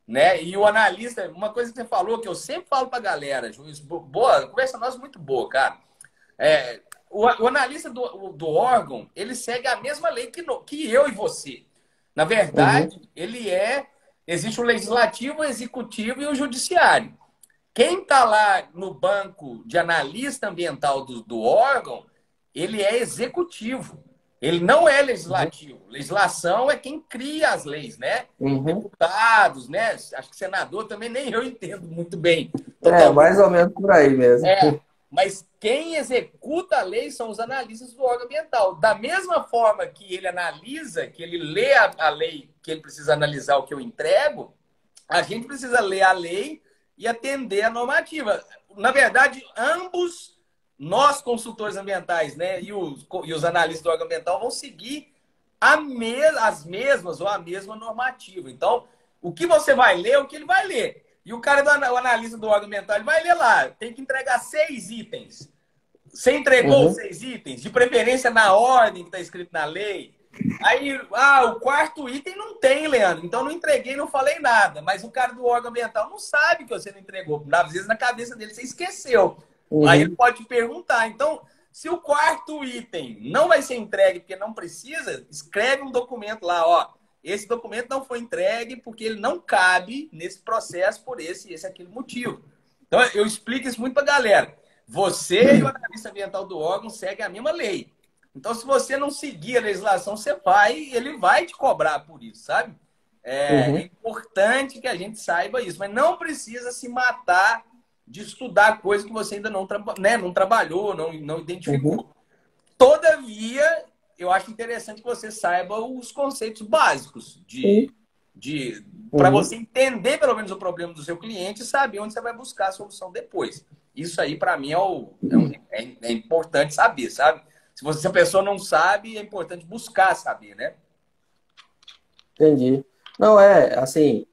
né? E o analista, uma coisa que você falou, que eu sempre falo pra galera, Juiz, boa, conversa nossa muito boa, cara. O analista do órgão, ele segue a mesma lei que eu e você. Na
uhum,
verdade, existe o legislativo, o executivo e o judiciário. Quem está lá no banco de analista ambiental do órgão, ele é executivo. Ele não é legislativo. Legislação é quem cria as leis, né?
uhum.
Deputados, né? Acho que senador também nem eu entendo muito bem, totalmente.
Mais ou menos por aí mesmo.
Mas quem executa a lei são os analistas do órgão ambiental. Da mesma forma que ele analisa, que ele lê a lei, que ele precisa analisar o que eu entrego, a gente precisa ler a lei e atender a normativa. Na verdade, ambos, nós consultores ambientais, né, e os analistas do órgão ambiental vão seguir as mesmas ou a mesma normativa. Então, o que você vai ler é o que ele vai ler. E o cara o analista do órgão ambiental, ele vai ler lá, tem que entregar 6 itens. Você entregou os 6 itens, de preferência na ordem que está escrito na lei. Aí, o quarto item não tem, Leandro. Então não entreguei, não falei nada. Mas o cara do órgão ambiental não sabe que você não entregou. Às vezes na cabeça dele você esqueceu. Aí ele pode perguntar. Então, se o quarto item não vai ser entregue porque não precisa, escreve um documento lá, ó. Esse documento não foi entregue porque ele não cabe nesse processo por esse aquele motivo. Então, eu explico isso muito para a galera. Você e o analista ambiental do órgão seguem a mesma lei. Então, se você não seguir a legislação, ele vai te cobrar por isso, sabe? É importante que a gente saiba isso, mas não precisa se matar de estudar coisa que você ainda não trabalhou, não identificou. Todavia, eu acho interessante que você saiba os conceitos básicos para você entender pelo menos o problema do seu cliente e saber onde você vai buscar a solução depois. Isso aí, para mim, é importante saber, sabe? Se a pessoa não sabe, é importante buscar saber, né?
Entendi. Não, assim,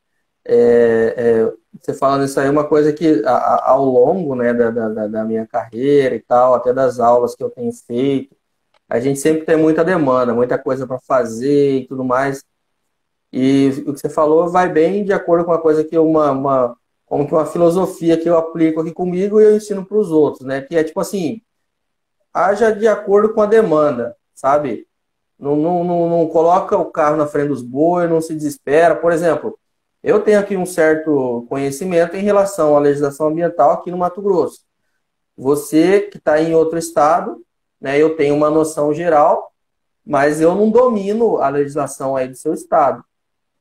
você falando isso aí, uma coisa que ao longo, né, da minha carreira e tal, até das aulas que eu tenho feito, a gente sempre tem muita demanda, muita coisa para fazer e tudo mais. E o que você falou vai bem de acordo com uma coisa que como que uma filosofia que eu aplico aqui comigo e eu ensino para os outros, né? Que é tipo assim, haja de acordo com a demanda, sabe? Não coloca o carro na frente dos bois, não se desespera. Por exemplo, eu tenho aqui um certo conhecimento em relação à legislação ambiental aqui no Mato Grosso. Você que está em outro estado, né? Eu tenho uma noção geral, mas eu não domino a legislação aí do seu estado.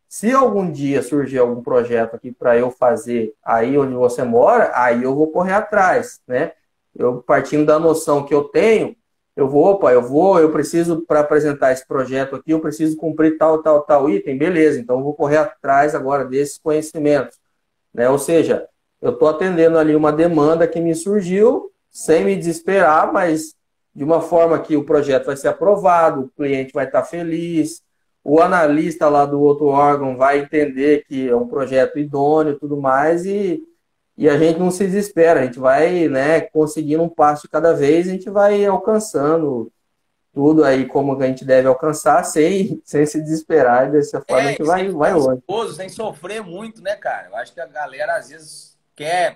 Se algum dia surgir algum projeto aqui para eu fazer aí onde você mora, aí eu vou correr atrás, né? Eu partindo da noção que eu tenho, eu preciso, para apresentar esse projeto aqui, eu preciso cumprir tal item, beleza, então eu vou correr atrás agora desses conhecimentos, né? Ou seja, eu estou atendendo ali uma demanda que me surgiu, sem me desesperar, mas de uma forma que o projeto vai ser aprovado, o cliente vai estar feliz, o analista lá do outro órgão vai entender que é um projeto idôneo e tudo mais, e a gente não se desespera, a gente vai, né, conseguindo um passo de cada vez, a gente vai alcançando tudo aí como a gente deve alcançar, sem se desesperar, e dessa forma a gente vai longe.
Sem sofrer muito, né, cara? Eu acho que a galera às vezes quer...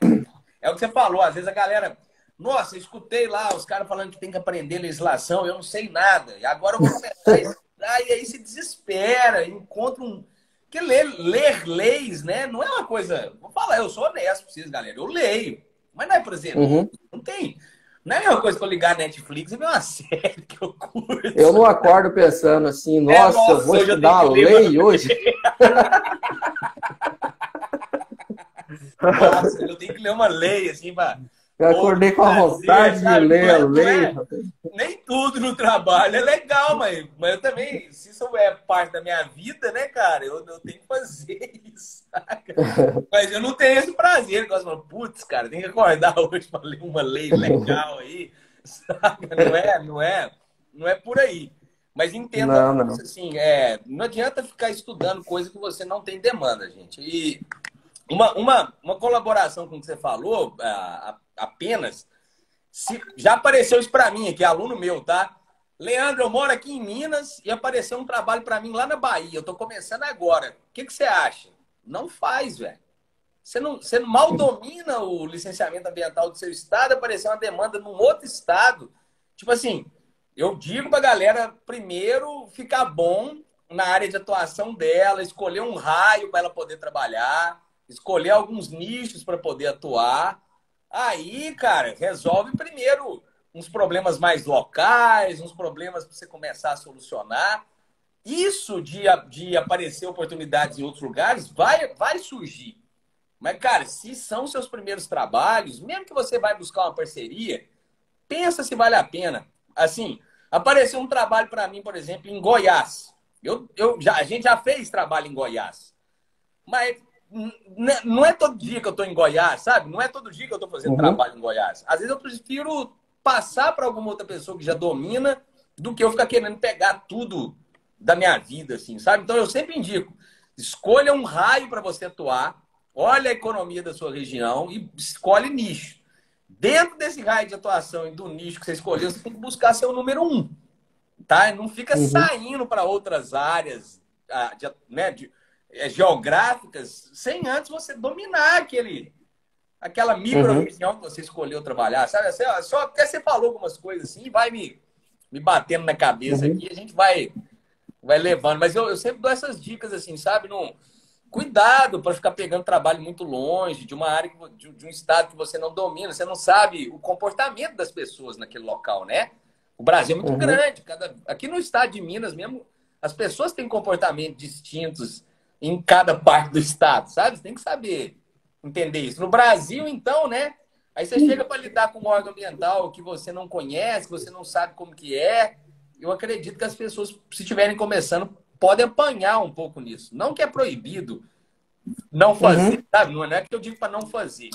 É o que você falou, às vezes a galera... Nossa, eu escutei lá os caras falando que tem que aprender legislação, eu não sei nada, e agora eu vou começar e aí se desespera, encontra um... Porque ler leis, né? Não é uma coisa... Vou falar, eu sou honesto pra vocês, galera. Eu leio. Mas não é, por exemplo, não tem... Não é a mesma coisa que eu ligar na Netflix e ver uma série que eu curto.
Eu não acordo pensando assim, nossa, eu vou estudar a lei hoje.
Nossa, eu tenho que ler uma lei, assim, pra...
Eu acordei com a vontade de ler a lei.
Nem tudo no trabalho é legal, mas eu também, se isso é parte da minha vida, né, cara, eu tenho que fazer isso, saca? Mas eu não tenho esse prazer. Eu gosto de falar, putz, cara, tem que acordar hoje para ler uma lei legal aí, saca? Não é por aí. Mas entenda,
não.
Assim, não adianta ficar estudando coisa que você não tem demanda, gente. E uma colaboração com o que você falou, apenas, já apareceu isso para mim aqui, aluno meu, tá? Leandro, eu moro aqui em Minas e apareceu um trabalho para mim lá na Bahia. Eu tô começando agora. O que você acha? Não faz, velho. Você mal domina o licenciamento ambiental do seu estado, apareceu uma demanda num outro estado. Tipo assim, eu digo pra galera, primeiro, ficar bom na área de atuação dela, escolher um raio para ela poder trabalhar, escolher alguns nichos para poder atuar. Aí, cara, resolve primeiro uns problemas mais locais, uns problemas para você começar a solucionar. Isso de aparecer oportunidades em outros lugares vai surgir. Mas, cara, se são seus primeiros trabalhos, mesmo que você vai buscar uma parceria, pensa se vale a pena. Assim, apareceu um trabalho para mim, por exemplo, em Goiás. A gente já fez trabalho em Goiás. Mas não é todo dia que eu estou em Goiás, sabe? Não é todo dia que eu estou fazendo trabalho em Goiás. Às vezes eu prefiro passar para alguma outra pessoa que já domina do que eu ficar querendo pegar tudo da minha vida, assim, sabe? Então eu sempre indico, escolha um raio para você atuar, olha a economia da sua região e escolhe nicho. Dentro desse raio de atuação e do nicho que você escolheu, você tem que buscar ser o número um, tá? Não fica
Uhum,
saindo para outras áreas né, geográficas sem antes você dominar aquela
uhum,
micro-região que você escolheu trabalhar, sabe? Só até você falou algumas coisas assim, vai me batendo na cabeça
uhum,
aqui, a gente vai levando. Mas eu sempre dou essas dicas assim, sabe? Não, cuidado para ficar pegando trabalho muito longe, de uma área, de um estado que você não domina, você não sabe o comportamento das pessoas naquele local, né? O Brasil é muito
uhum,
grande. Aqui no estado de Minas mesmo, as pessoas têm comportamentos distintos em cada parte do estado, sabe? Você tem que saber entender isso. No Brasil, então, né? Aí você chega para lidar com um órgão ambiental que você não conhece, que você não sabe como que é. Eu acredito que as pessoas, se estiverem começando, podem apanhar um pouco nisso. Não que é proibido não fazer,
uhum,
sabe? Não é que eu digo para não fazer.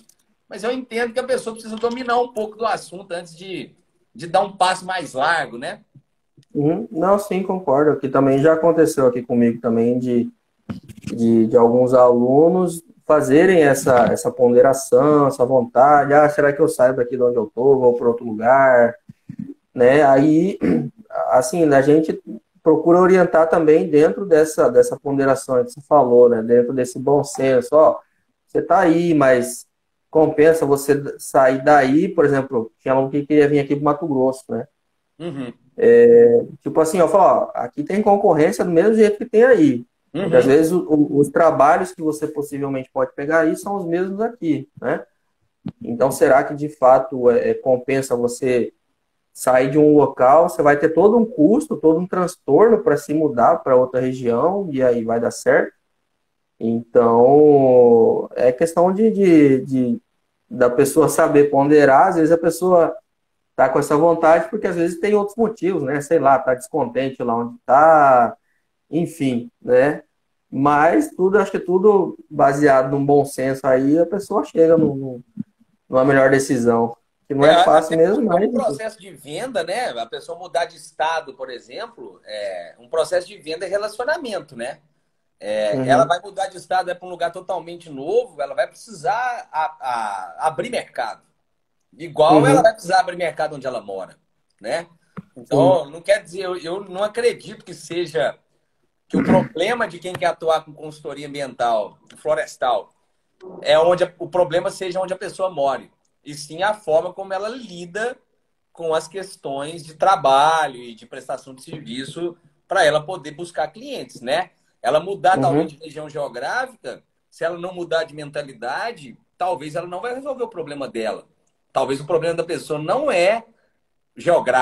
Mas eu entendo que a pessoa precisa dominar um pouco do assunto antes de dar um passo mais largo, né?
uhum. Não, sim, concordo. Aqui também já aconteceu aqui comigo também de alguns alunos fazerem essa ponderação, essa vontade. Ah, será que eu saio daqui de onde eu estou, vou para outro lugar? Né? Aí, assim, a gente procura orientar também dentro dessa ponderação que você falou, né? Dentro desse bom senso. Ó, você está aí, mas compensa você sair daí, por exemplo, tinha um que queria vir aqui para Mato Grosso, né?
Uhum.
Tipo assim, eu falo, ó, aqui tem concorrência do mesmo jeito que tem aí. Porque às
Uhum.
vezes os trabalhos que você possivelmente pode pegar aí são os mesmos aqui, né? Então, será que de fato compensa você sair de um local? Você vai ter todo um custo, todo um transtorno para se mudar para outra região e aí vai dar certo? Então, é questão da pessoa saber ponderar. Às vezes a pessoa tá com essa vontade porque às vezes tem outros motivos, né? Sei lá, tá descontente lá onde tá, enfim, né? Mas tudo, acho que tudo baseado num bom senso aí, a pessoa chega numa melhor decisão. Que não é fácil
Até
mesmo,
porque
mas.
um processo de venda, né? A pessoa mudar de estado, por exemplo, um processo de venda é relacionamento, né? Ela
Uhum,
vai mudar de estado, vai para um lugar totalmente novo, ela vai precisar abrir mercado. Igual ela vai
uhum,
precisar abrir mercado onde ela mora, né?
sim,
Então, não quer dizer, eu não acredito que o problema de quem quer atuar com consultoria ambiental, florestal, o problema seja onde a pessoa mora, e sim a forma como ela lida com as questões de trabalho e de prestação de serviço para ela poder buscar clientes, né? Ela mudar talvez
uhum.
de região geográfica, se ela não mudar de mentalidade, talvez ela não vai resolver o problema dela. Talvez o problema da pessoa não é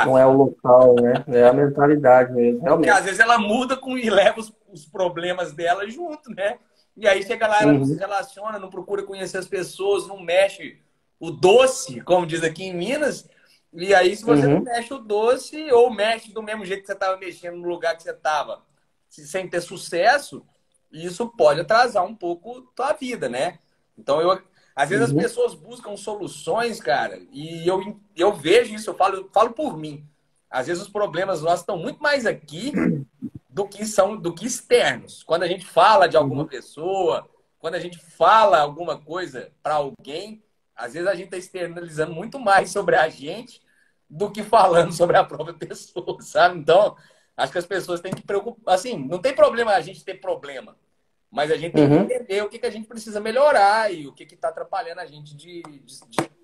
Não é
geográfico,
o local, né? É a mentalidade mesmo,
porque às
realmente.
vezes ela muda e leva os problemas dela junto, né? E aí chega lá, ela não se
Uhum,
relaciona, não procura conhecer as pessoas, não mexe o doce, como diz aqui em Minas. E aí, se você não
uhum,
mexe o doce, ou mexe do mesmo jeito que você estava mexendo no lugar que você estava, sem ter sucesso, isso pode atrasar um pouco a tua vida, né? Então, às vezes as
uhum,
pessoas buscam soluções, cara, e eu vejo isso, eu falo por mim. Às vezes os problemas nossos estão muito mais aqui do que externos. Quando a gente fala de alguma
uhum,
pessoa, quando a gente fala alguma coisa para alguém, às vezes a gente está externalizando muito mais sobre a gente do que falando sobre a própria pessoa, sabe? Então, acho que as pessoas têm que preocupar. Assim, não tem problema a gente ter problema, mas a gente tem que
uhum,
entender o que a gente precisa melhorar e o que está atrapalhando a gente de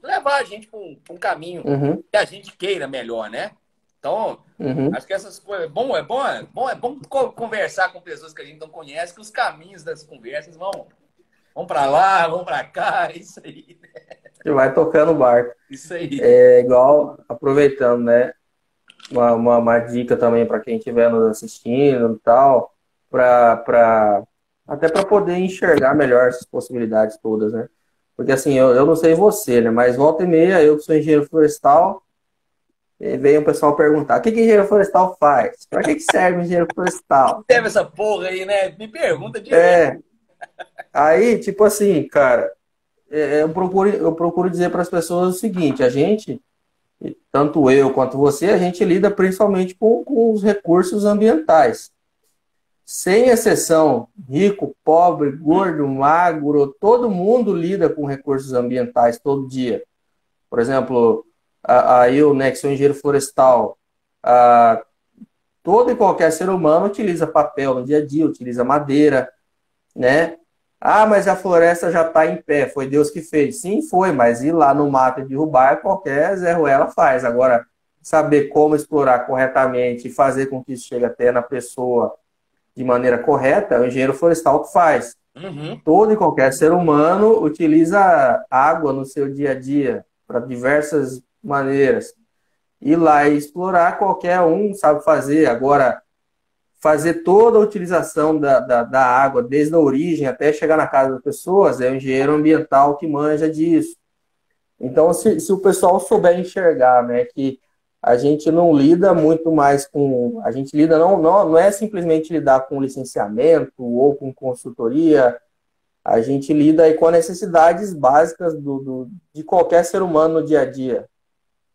levar a gente para um caminho
uhum,
que a gente queira melhor, né? Então,
uhum.
acho que essas coisas. É bom conversar com pessoas que a gente não conhece, que os caminhos das conversas vão para lá, vão para cá, é isso aí.
E vai tocando o barco.
Isso aí.
É igual, aproveitando, né? Uma dica também para quem estiver nos assistindo e tal, até para poder enxergar melhor essas possibilidades todas, né? Porque assim, eu não sei você, né? Mas volta e meia, eu que sou engenheiro florestal, veio o pessoal perguntar: o que engenheiro florestal faz? Para que serve engenheiro florestal?
Deve essa porra aí, né? Me pergunta direto.
É, aí, tipo assim, cara, eu procuro dizer para as pessoas o seguinte: a gente, tanto eu quanto você, a gente lida principalmente com os recursos ambientais. sem exceção, rico, pobre, gordo, magro, todo mundo lida com recursos ambientais todo dia. Por exemplo, eu, né, que sou engenheiro florestal, a, todo e qualquer ser humano utiliza papel no dia a dia, utiliza madeira, né? Ah, mas a floresta já está em pé, foi Deus que fez. Sim, foi, mas ir lá no mato e derrubar, qualquer Zé Ruela faz. Agora, saber como explorar corretamente e fazer com que isso chegue até na pessoa de maneira correta, é o engenheiro florestal que faz.
Uhum.
Todo e qualquer ser humano utiliza água no seu dia a dia, para diversas maneiras. Ir lá e explorar, qualquer um sabe fazer. Agora, fazer toda a utilização da água, desde a origem até chegar na casa das pessoas, é o engenheiro ambiental que manja disso. Então, se o pessoal souber enxergar, né, que a gente não lida muito mais com... A gente lida, não é simplesmente lidar com licenciamento ou com consultoria, a gente lida aí com as necessidades básicas de qualquer ser humano no dia a dia,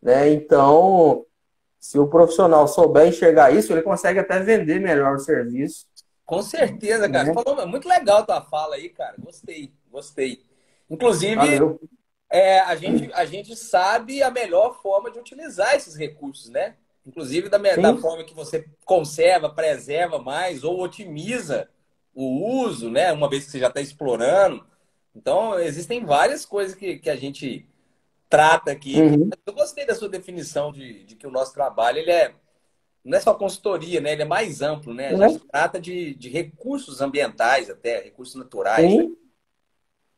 né? Então, se o profissional souber enxergar isso, ele consegue até vender melhor o serviço,
Com certeza, cara. Você
né?
falou, muito legal a tua fala aí, cara. Gostei, gostei. Inclusive,
Valeu.
a gente sabe a melhor forma de utilizar esses recursos, né? Inclusive da
Sim,
forma que você conserva, preserva mais ou otimiza o uso, né? Uma vez que você já está explorando. Então, existem várias coisas que a gente trata aqui.
uhum.
Eu gostei da sua definição de que o nosso trabalho não é só consultoria, né? Ele é mais amplo, né? A gente
Né?
trata de recursos ambientais até, recursos naturais, né?
Sim,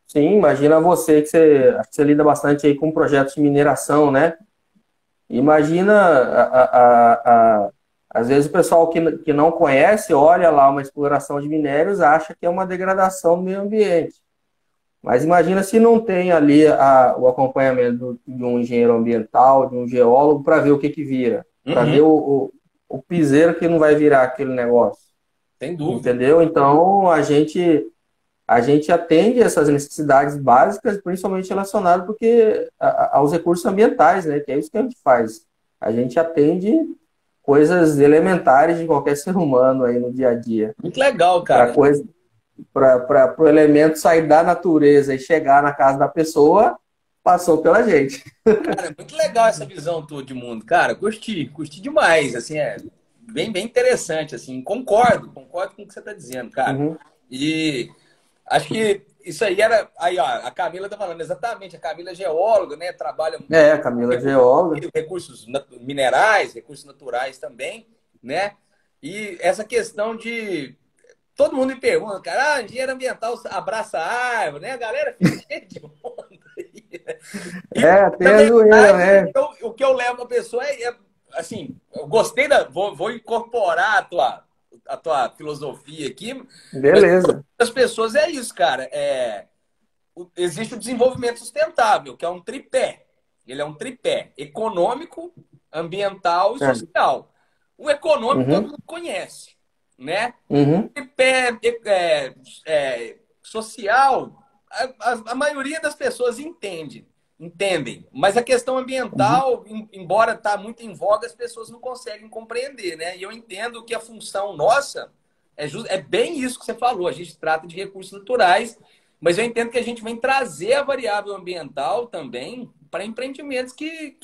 sim, imagina você que acho que você lida bastante aí com projetos de mineração, né? Imagina, às vezes o pessoal que não conhece olha lá uma exploração de minérios, acha que é uma degradação do meio ambiente. Mas imagina se não tem ali o acompanhamento de um engenheiro ambiental, de um geólogo, para ver o que vira, para ver
Uhum,
o piseiro que não vai virar aquele negócio,
sem dúvida.
entendeu? Então a gente atende essas necessidades básicas, principalmente relacionadas aos recursos ambientais, né? Que é isso que a gente faz. A gente atende coisas elementares de qualquer ser humano aí no dia a dia.
Muito legal,
Para
cara.
coisa, para o elemento sair da natureza e chegar na casa da pessoa, passou pela gente.
Cara, muito legal essa visão tua de mundo, cara. Curti demais, assim, bem interessante, assim. Concordo com o que você está dizendo, cara.
Uhum.
E acho que isso aí era, aí ó, a Camila tá falando exatamente. A Camila é geóloga, né? Trabalha
É, a Camila é geóloga.
recursos minerais, recursos naturais também, né? E essa questão de todo mundo me pergunta, cara, engenheiro ambiental abraça a árvore, né? A galera fica cheia de onda aí, né? E,
É, tem
na
a zoeira,
verdade,
né?
o que eu levo a pessoa assim, eu gostei vou incorporar a tua filosofia aqui, mas
Beleza.
as pessoas é isso, cara. Existe o desenvolvimento sustentável, que é um tripé. Ele é um tripé econômico, ambiental e
É.
social. O econômico todo
Uhum.
mundo conhece, né?
Uhum.
Tripé social, a maioria das pessoas entendem. Mas a questão
Uhum.
ambiental, embora está muito em voga, as pessoas não conseguem compreender, né? E eu entendo que a função nossa é bem isso que você falou. A gente trata de recursos naturais, mas eu entendo que a gente vem trazer a variável ambiental também para empreendimentos que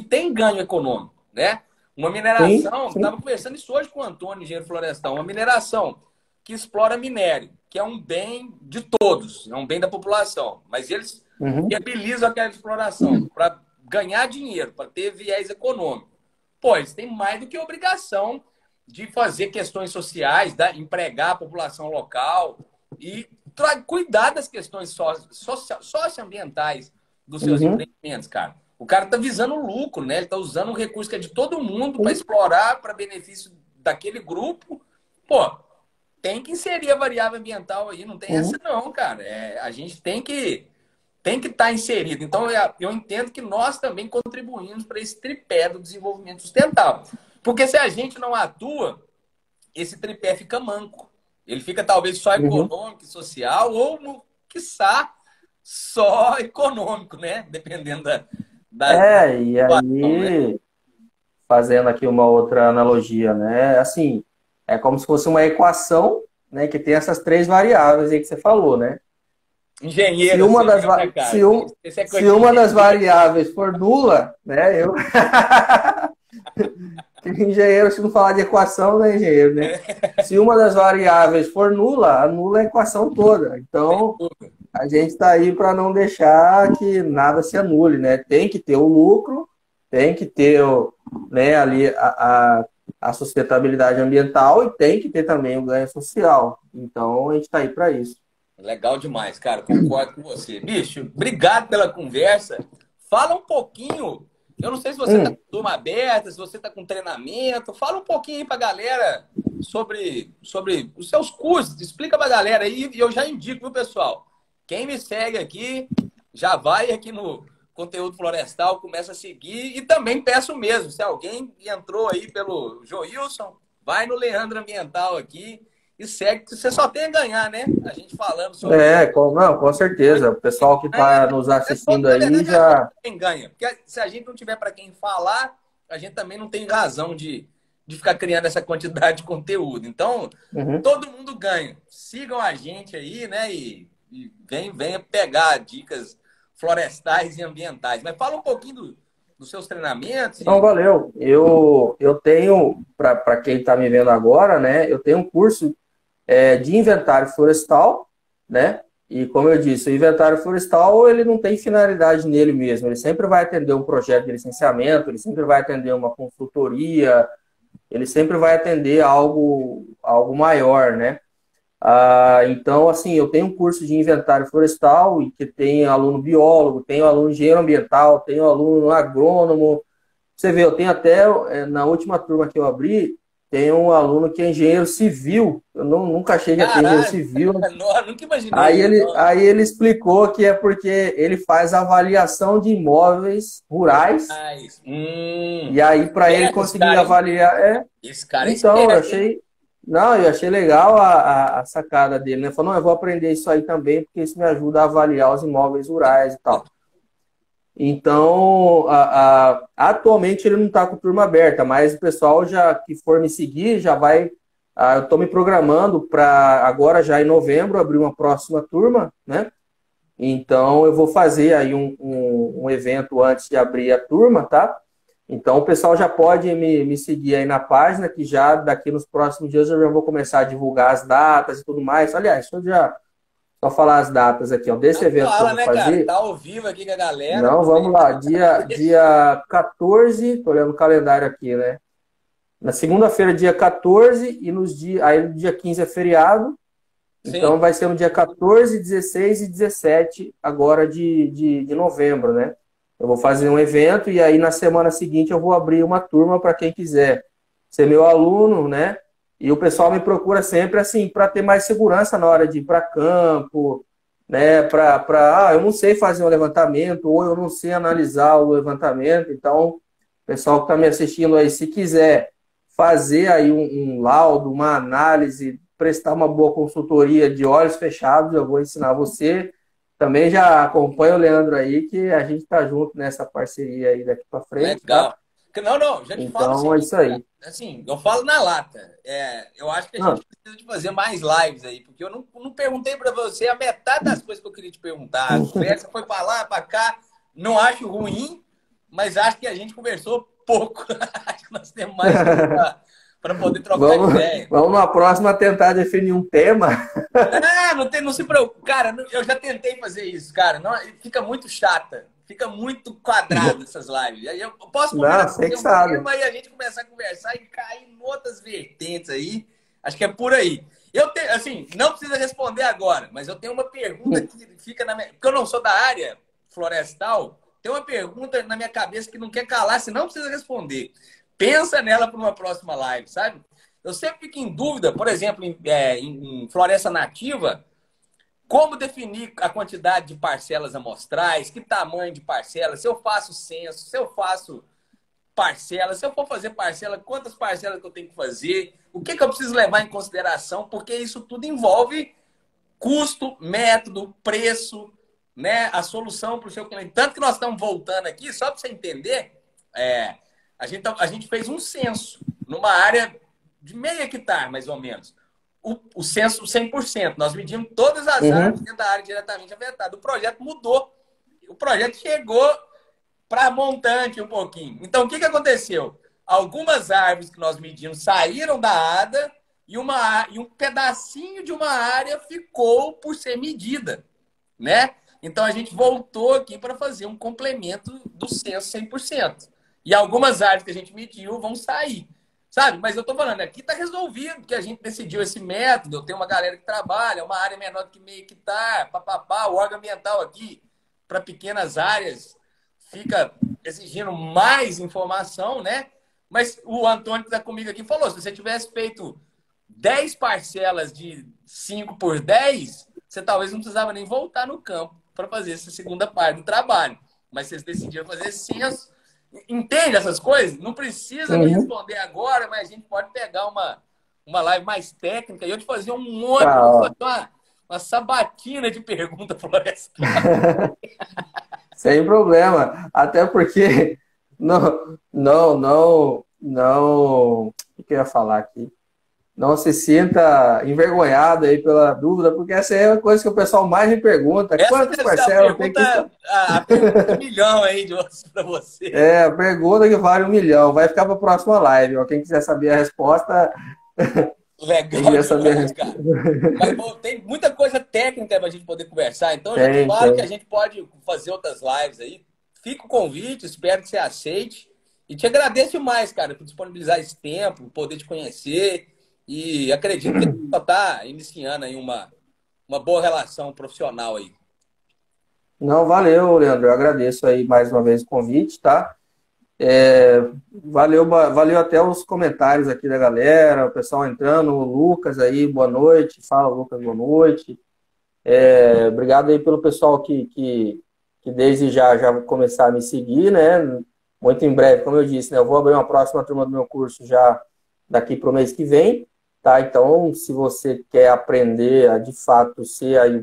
tem ganho econômico, né? Uma
Sim,
mineração,
sim.
estava conversando isso hoje com o Antônio, engenheiro florestal, uma mineração que explora minério, que é um bem de todos, é um bem da população, mas eles
Uhum.
viabilizam aquela exploração para ganhar dinheiro, para ter viés econômico. Pô, eles têm mais do que obrigação de fazer questões sociais, empregar a população local e cuidar das questões socioambientais dos seus
Uhum.
empreendimentos, cara. O cara está visando lucro, né? Ele está usando um recurso que é de todo mundo para
Sim.
explorar para benefício daquele grupo. Pô, tem que inserir a variável ambiental aí, não tem essa
Uhum.
não, cara. A gente tem que estar inserido. Então, eu entendo que nós também contribuímos para esse tripé do desenvolvimento sustentável. Porque se a gente não atua, esse tripé fica manco. Ele fica talvez só
Uhum.
econômico e social, ou, quiçá, só econômico, né? Dependendo da
E
situação, né?
aí, fazendo aqui uma outra analogia, né? Assim, É como se fosse uma equação, né, que tem essas três variáveis aí que você falou, né? Se
Engenheiro,
uma
você,
das,
né, cara? Esse é coisa
se
de
uma das
engenheiro.
variáveis for nula, né? Engenheiro, se não falar de equação, não é engenheiro, né? Se uma das variáveis for nula, anula a equação toda. Então, a gente está aí para não deixar que nada se anule, né? Tem que ter o lucro, tem que ter né, ali a sustentabilidade ambiental e tem que ter também o ganho social. Então, a gente está aí para isso.
Legal demais, cara. Concordo com você. Bicho, obrigado pela conversa. Fala um pouquinho. Eu não sei se você está com turma aberta, se você está com treinamento. Fala um pouquinho aí para a galera sobre os seus cursos. Explica para a galera aí e eu já indico, viu, pessoal? Quem me segue aqui, já vai aqui no Conteúdo Florestal, começa a seguir. E também peço mesmo, se alguém entrou aí pelo Joilson, vai no Leandro Ambiental aqui. E segue, que você só tem a ganhar, né? A gente falando sobre isso.
Não, com certeza. O pessoal que está nos assistindo
Na
aí
verdade, é todo
já.
quem ganha. Porque se a gente não tiver para quem falar, a gente também não tem razão de ficar criando essa quantidade de conteúdo. Então,
Uhum.
todo mundo ganha. Sigam a gente aí, né? E venha pegar dicas florestais e ambientais. Mas fala um pouquinho dos seus treinamentos.
Então, valeu. Eu tenho, para quem está me vendo agora, né? Eu tenho um curso de inventário florestal, né? E como eu disse, o inventário florestal ele não tem finalidade nele mesmo. Ele sempre vai atender um projeto de licenciamento, ele sempre vai atender uma consultoria, ele sempre vai atender algo maior, né? Então, assim, eu tenho um curso de inventário florestal e que tem aluno biólogo, tenho aluno engenheiro ambiental, tenho aluno agrônomo. Você vê, eu tenho até, na última turma que eu abri, tem um aluno que é engenheiro civil. Eu nunca achei que ia ter engenheiro
Caralho,
civil.
não, nunca imaginei
Aí
isso.
ele, aí ele explicou que é porque ele faz avaliação de imóveis rurais.
Mas,
E aí, para ele
esperto esse
conseguir
cara, hein?
avaliar.
Esse cara é
Então, eu
esperto, hein?
achei. Não, eu achei legal a sacada dele, né? Falou, não, eu vou aprender isso aí também, porque isso me ajuda a avaliar os imóveis rurais e tal. Então, atualmente ele não está com turma aberta, mas o pessoal já que for me seguir já vai. Eu estou me programando para agora, já em novembro, abrir uma próxima turma, né? Então, eu vou fazer aí um evento antes de abrir a turma, tá? Então, o pessoal já pode me seguir aí na página, que já daqui nos próximos dias eu já vou começar a divulgar as datas e tudo mais. Aliás, deixa eu já só falar as datas aqui, ó, desse
Não
evento que eu
fala,
vou
né, cara?
fazer.
Tá ao vivo aqui com a galera.
Não, vamos lá. Dia 14, tô olhando o calendário aqui, né? Na segunda-feira, dia 14, e aí no dia 15 é feriado.
Sim.
Então vai ser no dia 14, 16 e 17 agora de novembro, né? Eu vou fazer um evento e aí na semana seguinte eu vou abrir uma turma para quem quiser ser meu aluno, né? E o pessoal me procura sempre assim para ter mais segurança na hora de ir para campo, né? Eu não sei fazer um levantamento ou eu não sei analisar o levantamento. Então, o pessoal que está me assistindo aí, se quiser fazer aí um laudo, uma análise, prestar uma boa consultoria de olhos fechados, eu vou ensinar você. Também já acompanha o Leandro aí, que a gente está junto nessa parceria aí daqui para frente, tá?
Legal. Não, não, já te falo o
Então é
seguinte,
isso
cara.
aí.
Assim, eu falo na lata. Eu acho que a
Ah,
gente precisa de fazer mais lives aí, porque eu não perguntei para você a metade das coisas que eu queria te perguntar. A conversa foi para lá, para cá. Não acho ruim, mas acho que a gente conversou pouco. Acho que nós temos mais para poder trocar
vamos,
ideia.
vamos na próxima tentar definir um tema.
Não se preocupe. Cara, eu já tentei fazer isso, cara. Não, fica muito chata. Fica muito quadrado essas lives. Aí eu posso combinar
Não,
com
você
você
que
um
sabe.
tema e a gente começar a conversar e cair em outras vertentes aí. Acho que é por aí. Eu tenho, assim, não precisa responder agora, mas eu tenho uma pergunta que fica na minha. Porque eu não sou da área florestal, tem uma pergunta na minha cabeça que não quer calar, se não precisa responder. Pensa nela para uma próxima live, sabe? Eu sempre fico em dúvida, por exemplo, em floresta nativa, como definir a quantidade de parcelas amostrais, que tamanho de parcela, se eu faço censo, se eu faço parcela, se eu for fazer parcela, quantas parcelas que eu tenho que fazer, o que eu preciso levar em consideração, porque isso tudo envolve custo, método, preço, né? A solução para o seu cliente. Tanto que nós estamos voltando aqui, só para você entender, a gente fez um censo numa área de meio hectare, mais ou menos. O censo 100%. Nós medimos todas as árvores dentro da área diretamente afetada. O projeto mudou. O projeto chegou para montante um pouquinho. Então, o que aconteceu? Algumas árvores que nós medimos saíram da ADA e um pedacinho de uma área ficou por ser medida, né? Então, a gente voltou aqui para fazer um complemento do censo 100%. E algumas árvores que a gente mediu vão sair. Sabe? Mas eu tô falando, aqui tá resolvido, que a gente decidiu esse método, eu tenho uma galera que trabalha, uma área menor do que meio hectare, papapá, o órgão ambiental aqui, para pequenas áreas, fica exigindo mais informação, né? Mas o Antônio que está comigo aqui falou, se você tivesse feito 10 parcelas de 5 por 10, você talvez não precisava nem voltar no campo para fazer essa segunda parte do trabalho. Mas vocês decidiram fazer censo. Entende essas coisas? Não precisa me responder agora, mas a gente pode pegar uma live mais técnica e eu te fazer um monte, uma sabatina de pergunta florestal.
Sem problema. Até porque o que eu ia falar aqui? Não se sinta envergonhado aí pela dúvida, porque essa é a coisa que o pessoal mais me pergunta. Quantas parcelas tem que...
A pergunta 1 milhão aí para você.
É, a pergunta que vale 1 milhão. Vai ficar para a próxima live. Ó. Quem quiser saber a resposta...
Legal, saber cara. Mas, bom, tem muita coisa técnica para a gente poder conversar. Então, já te falo que a gente pode fazer outras lives aí. Fica o convite, espero que você aceite. E te agradeço demais, cara, por disponibilizar esse tempo, poder te conhecer. E acredito que só está iniciando aí uma boa relação profissional aí.
Não, valeu, Leandro. Eu agradeço aí mais uma vez o convite, tá? Valeu até os comentários aqui da galera, o pessoal entrando, o Lucas aí, boa noite. Fala, Lucas, boa noite. Obrigado aí pelo pessoal que desde já vai começar a me seguir, né? Muito em breve, como eu disse, né? Eu vou abrir uma próxima turma do meu curso já daqui para o mês que vem. Tá, então, se você quer aprender a, de fato, ser aí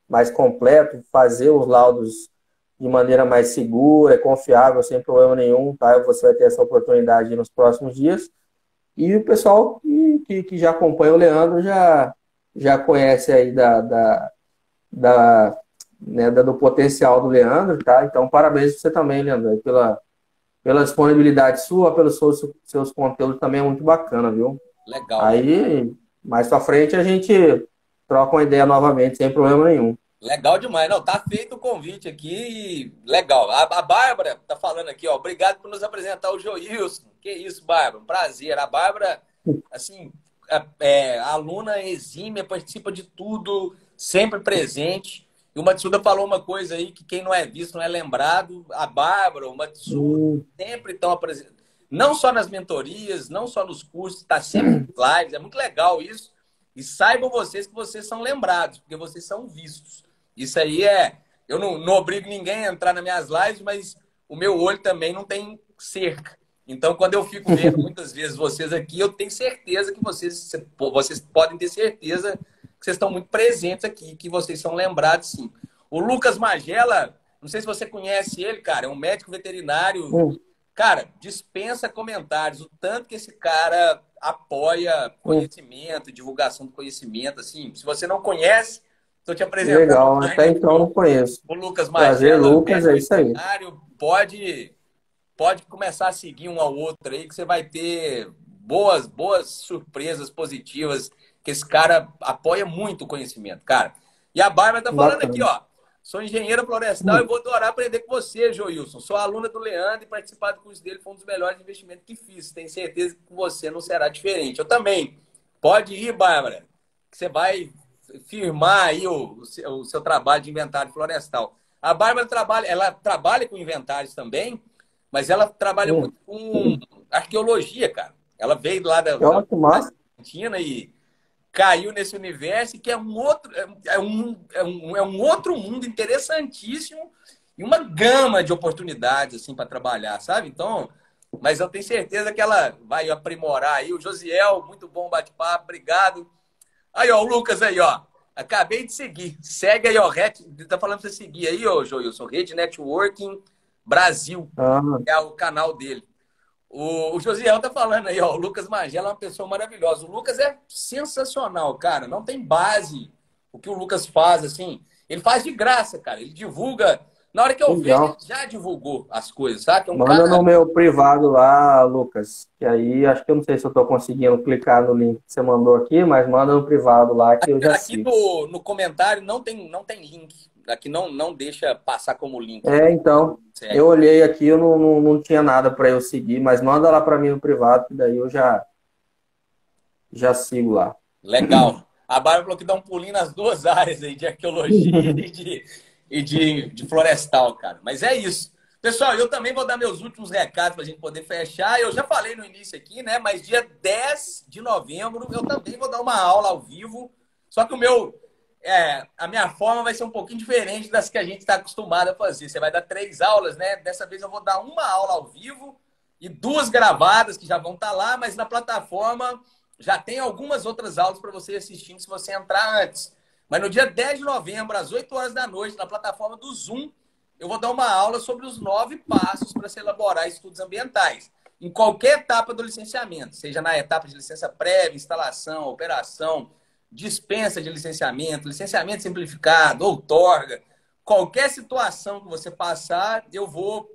mais completo, fazer os laudos de maneira mais segura, confiável, sem problema nenhum, tá? Você vai ter essa oportunidade nos próximos dias. E o pessoal que já acompanha o Leandro já conhece aí do potencial do Leandro, tá? Então, parabéns pra você também, Leandro, pela disponibilidade sua, pelos seus conteúdos também é muito bacana, viu?
Legal.
Aí, mais pra frente, a gente troca uma ideia novamente, sem problema nenhum.
Legal demais. Não, tá feito o convite aqui. Legal. A Bárbara tá falando aqui, ó. Obrigado por nos apresentar o Joilson. Que isso, Bárbara. Um prazer. A Bárbara, assim, aluna exímia, participa de tudo, sempre presente. E o Matsuda falou uma coisa aí que quem não é visto não é lembrado. A Bárbara, o Matsuda, sempre estão apresentando. Não só nas mentorias, não só nos cursos, está sempre nas lives. É muito legal isso. E saibam vocês que vocês são lembrados, porque vocês são vistos. Isso aí eu não obrigo ninguém a entrar nas minhas lives, mas o meu olho também não tem cerca. Então, quando eu fico vendo muitas vezes vocês aqui, eu tenho certeza que vocês podem ter certeza que vocês estão muito presentes aqui, que vocês são lembrados, sim. O Lucas Magela, não sei se você conhece ele, cara, é um médico veterinário. Cara, dispensa comentários. O tanto que esse cara apoia conhecimento, divulgação do conhecimento, assim. Se você não conhece, estou te apresentando.
Legal, até então não conheço.
O Lucas
Prazer, Lucas, é isso aí.
Pode começar a seguir um ao outro aí, que você vai ter boas surpresas positivas, que esse cara apoia muito o conhecimento, cara. E a Bárbara tá falando aqui, ó. Sou engenheira florestal e vou adorar aprender com você, Joilson. Sou aluna do Leandro e participar do curso dele foi um dos melhores investimentos que fiz. Tenho certeza que com você não será diferente. Eu também. Pode ir, Bárbara, que você vai firmar aí o seu trabalho de inventário florestal. A Bárbara trabalha com inventários também, mas ela trabalha muito com arqueologia, cara. Ela veio lá da Argentina e caiu nesse universo que é um outro mundo interessantíssimo e uma gama de oportunidades assim para trabalhar, sabe? Então, mas eu tenho certeza que ela vai aprimorar aí. O Josiel, muito bom bate-papo, obrigado. Aí, ó, o Lucas aí, ó. Acabei de seguir. Segue aí, ó. Tá falando pra você seguir aí, ó, Joilson. Rede Networking Brasil. É o canal dele. O Josiel tá falando aí, ó, o Lucas Magela é uma pessoa maravilhosa. O Lucas é sensacional, cara. Não tem base o que o Lucas faz, assim. Ele faz de graça, cara. Ele divulga. Na hora que eu vejo, ele
Legal.
já divulgou as coisas, sabe? É um
Manda no
cara.
meu privado lá, Lucas. Que aí acho que eu não sei se eu tô conseguindo clicar no link que você mandou aqui, mas manda no privado lá que eu já
Aqui
sigo.
no comentário não tem link. Aqui não deixa passar como link.
É, então, eu
Segue.
olhei aqui, eu não tinha nada para eu seguir, mas manda lá para mim no privado, que daí eu já sigo lá.
Legal. A Bárbara falou que dá um pulinho nas duas áreas aí, de arqueologia e de florestal, cara. Mas é isso. Pessoal, eu também vou dar meus últimos recados para a gente poder fechar. Eu já falei no início aqui, né? Mas dia 10 de novembro eu também vou dar uma aula ao vivo. Só que a minha forma vai ser um pouquinho diferente das que a gente está acostumado a fazer. Você vai dar 3 aulas, né? Dessa vez eu vou dar uma aula ao vivo e 2 gravadas que já vão estar lá, mas na plataforma já tem algumas outras aulas para você assistindo se você entrar antes. Mas no dia 10 de novembro, às 8 horas da noite, na plataforma do Zoom, eu vou dar uma aula sobre os 9 passos para se elaborar estudos ambientais. Em qualquer etapa do licenciamento, seja na etapa de licença prévia, instalação, operação, dispensa de licenciamento, licenciamento simplificado, outorga, qualquer situação que você passar, eu vou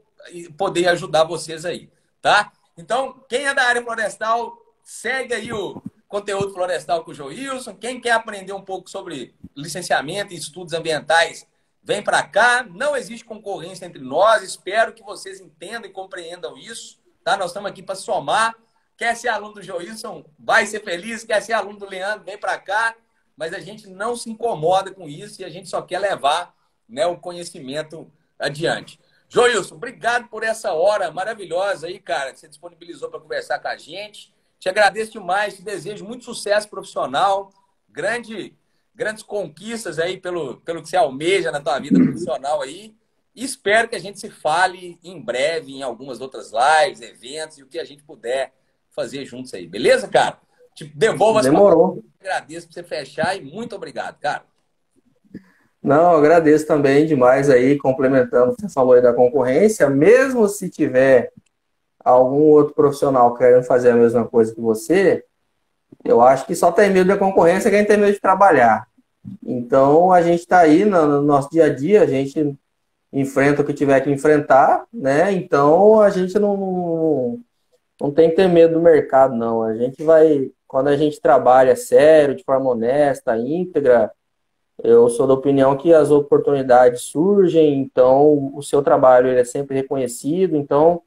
poder ajudar vocês aí, tá? Então, quem é da área florestal, segue aí o conteúdo florestal com o Joilson. Quem quer aprender um pouco sobre licenciamento e estudos ambientais, vem para cá. Não existe concorrência entre nós. Espero que vocês entendam e compreendam isso. Tá? Nós estamos aqui para somar. Quer ser aluno do Joilson, vai ser feliz. Quer ser aluno do Leandro, vem para cá. Mas a gente não se incomoda com isso e a gente só quer levar, né, o conhecimento adiante. Joilson, obrigado por essa hora maravilhosa aí, cara, que você disponibilizou para conversar com a gente. Te agradeço demais, te desejo muito sucesso profissional, grandes conquistas aí pelo que você almeja na tua vida profissional aí. E espero que a gente se fale em breve em algumas outras lives, eventos e o que a gente puder fazer juntos aí. Beleza, cara? Te devolvo as palavras.
Demorou.
Agradeço por você fechar e muito obrigado, cara.
Não, eu agradeço também demais aí, complementando o que você falou aí da concorrência, mesmo se tiver algum outro profissional querendo fazer a mesma coisa que você, eu acho que só tem medo da concorrência quem tem medo de trabalhar. Então, a gente está aí no nosso dia a dia, a gente enfrenta o que tiver que enfrentar, né? Então, a gente não tem que ter medo do mercado, não. A gente vai, quando a gente trabalha sério, de forma honesta, íntegra, eu sou da opinião que as oportunidades surgem, então o seu trabalho ele é sempre reconhecido, então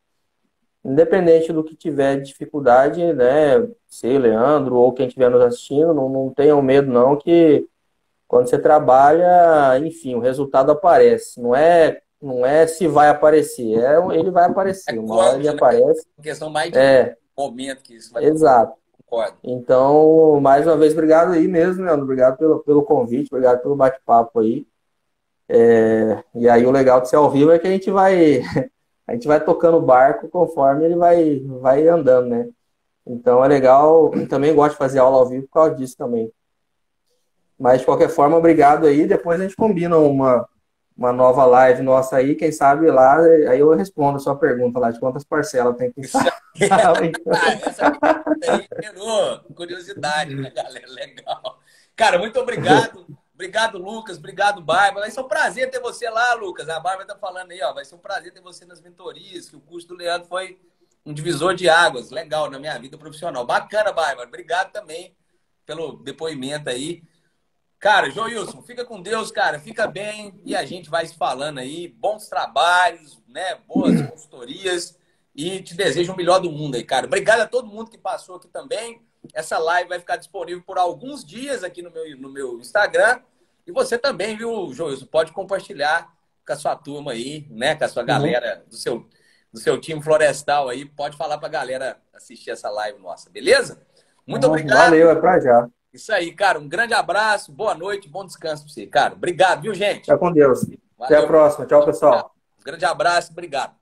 independente do que tiver de dificuldade, né, você, Leandro, ou quem estiver nos assistindo, não tenham medo não, que quando você trabalha, enfim, o resultado aparece. Não é se vai aparecer, ele vai
É
aparecer. Uma hora ele
quando, né?
aparece.
Uma questão mais de
É,
momento que isso vai acontecer.
exato.
Concordo.
Então, mais uma vez, obrigado aí mesmo, Leandro. Obrigado pelo convite, obrigado pelo bate-papo aí. E aí o legal de ser ao vivo é que a gente vai tocando o barco conforme ele vai andando, né? Então é legal. Eu também gosto de fazer aula ao vivo por causa disso também. Mas de qualquer forma, obrigado aí. Depois a gente combina uma nova live nossa aí. Quem sabe lá, aí eu respondo a sua pergunta lá de quantas parcelas tem que
Isso
instalar.
aí, essa pergunta aí gerou curiosidade, né, galera? Legal. Cara, muito obrigado. Obrigado, Lucas. Obrigado, Bárbara. Vai ser um prazer ter você lá, Lucas. A Bárbara tá falando aí, ó. Vai ser um prazer ter você nas mentorias, que o curso do Leandro foi um divisor de águas. Legal na minha vida profissional. Bacana, Bárbara. Obrigado também pelo depoimento aí. Cara, Joilson, fica com Deus, cara. Fica bem e a gente vai se falando aí. Bons trabalhos, né? Boas consultorias e te desejo o melhor do mundo aí, cara. Obrigado a todo mundo que passou aqui também. Essa live vai ficar disponível por alguns dias aqui no meu Instagram. E você também, viu, Joilson? Pode compartilhar com a sua turma aí, né? Com a sua
Uhum.
galera do seu time florestal aí. Pode falar pra galera assistir essa live nossa, beleza? Muito obrigado.
Valeu, é pra já.
Isso aí, cara. Um grande abraço, boa noite, bom descanso pra você, cara. Obrigado, viu, gente?
Fica com Deus. Até a
Valeu.
próxima. Tchau, pessoal.
Um grande abraço, obrigado.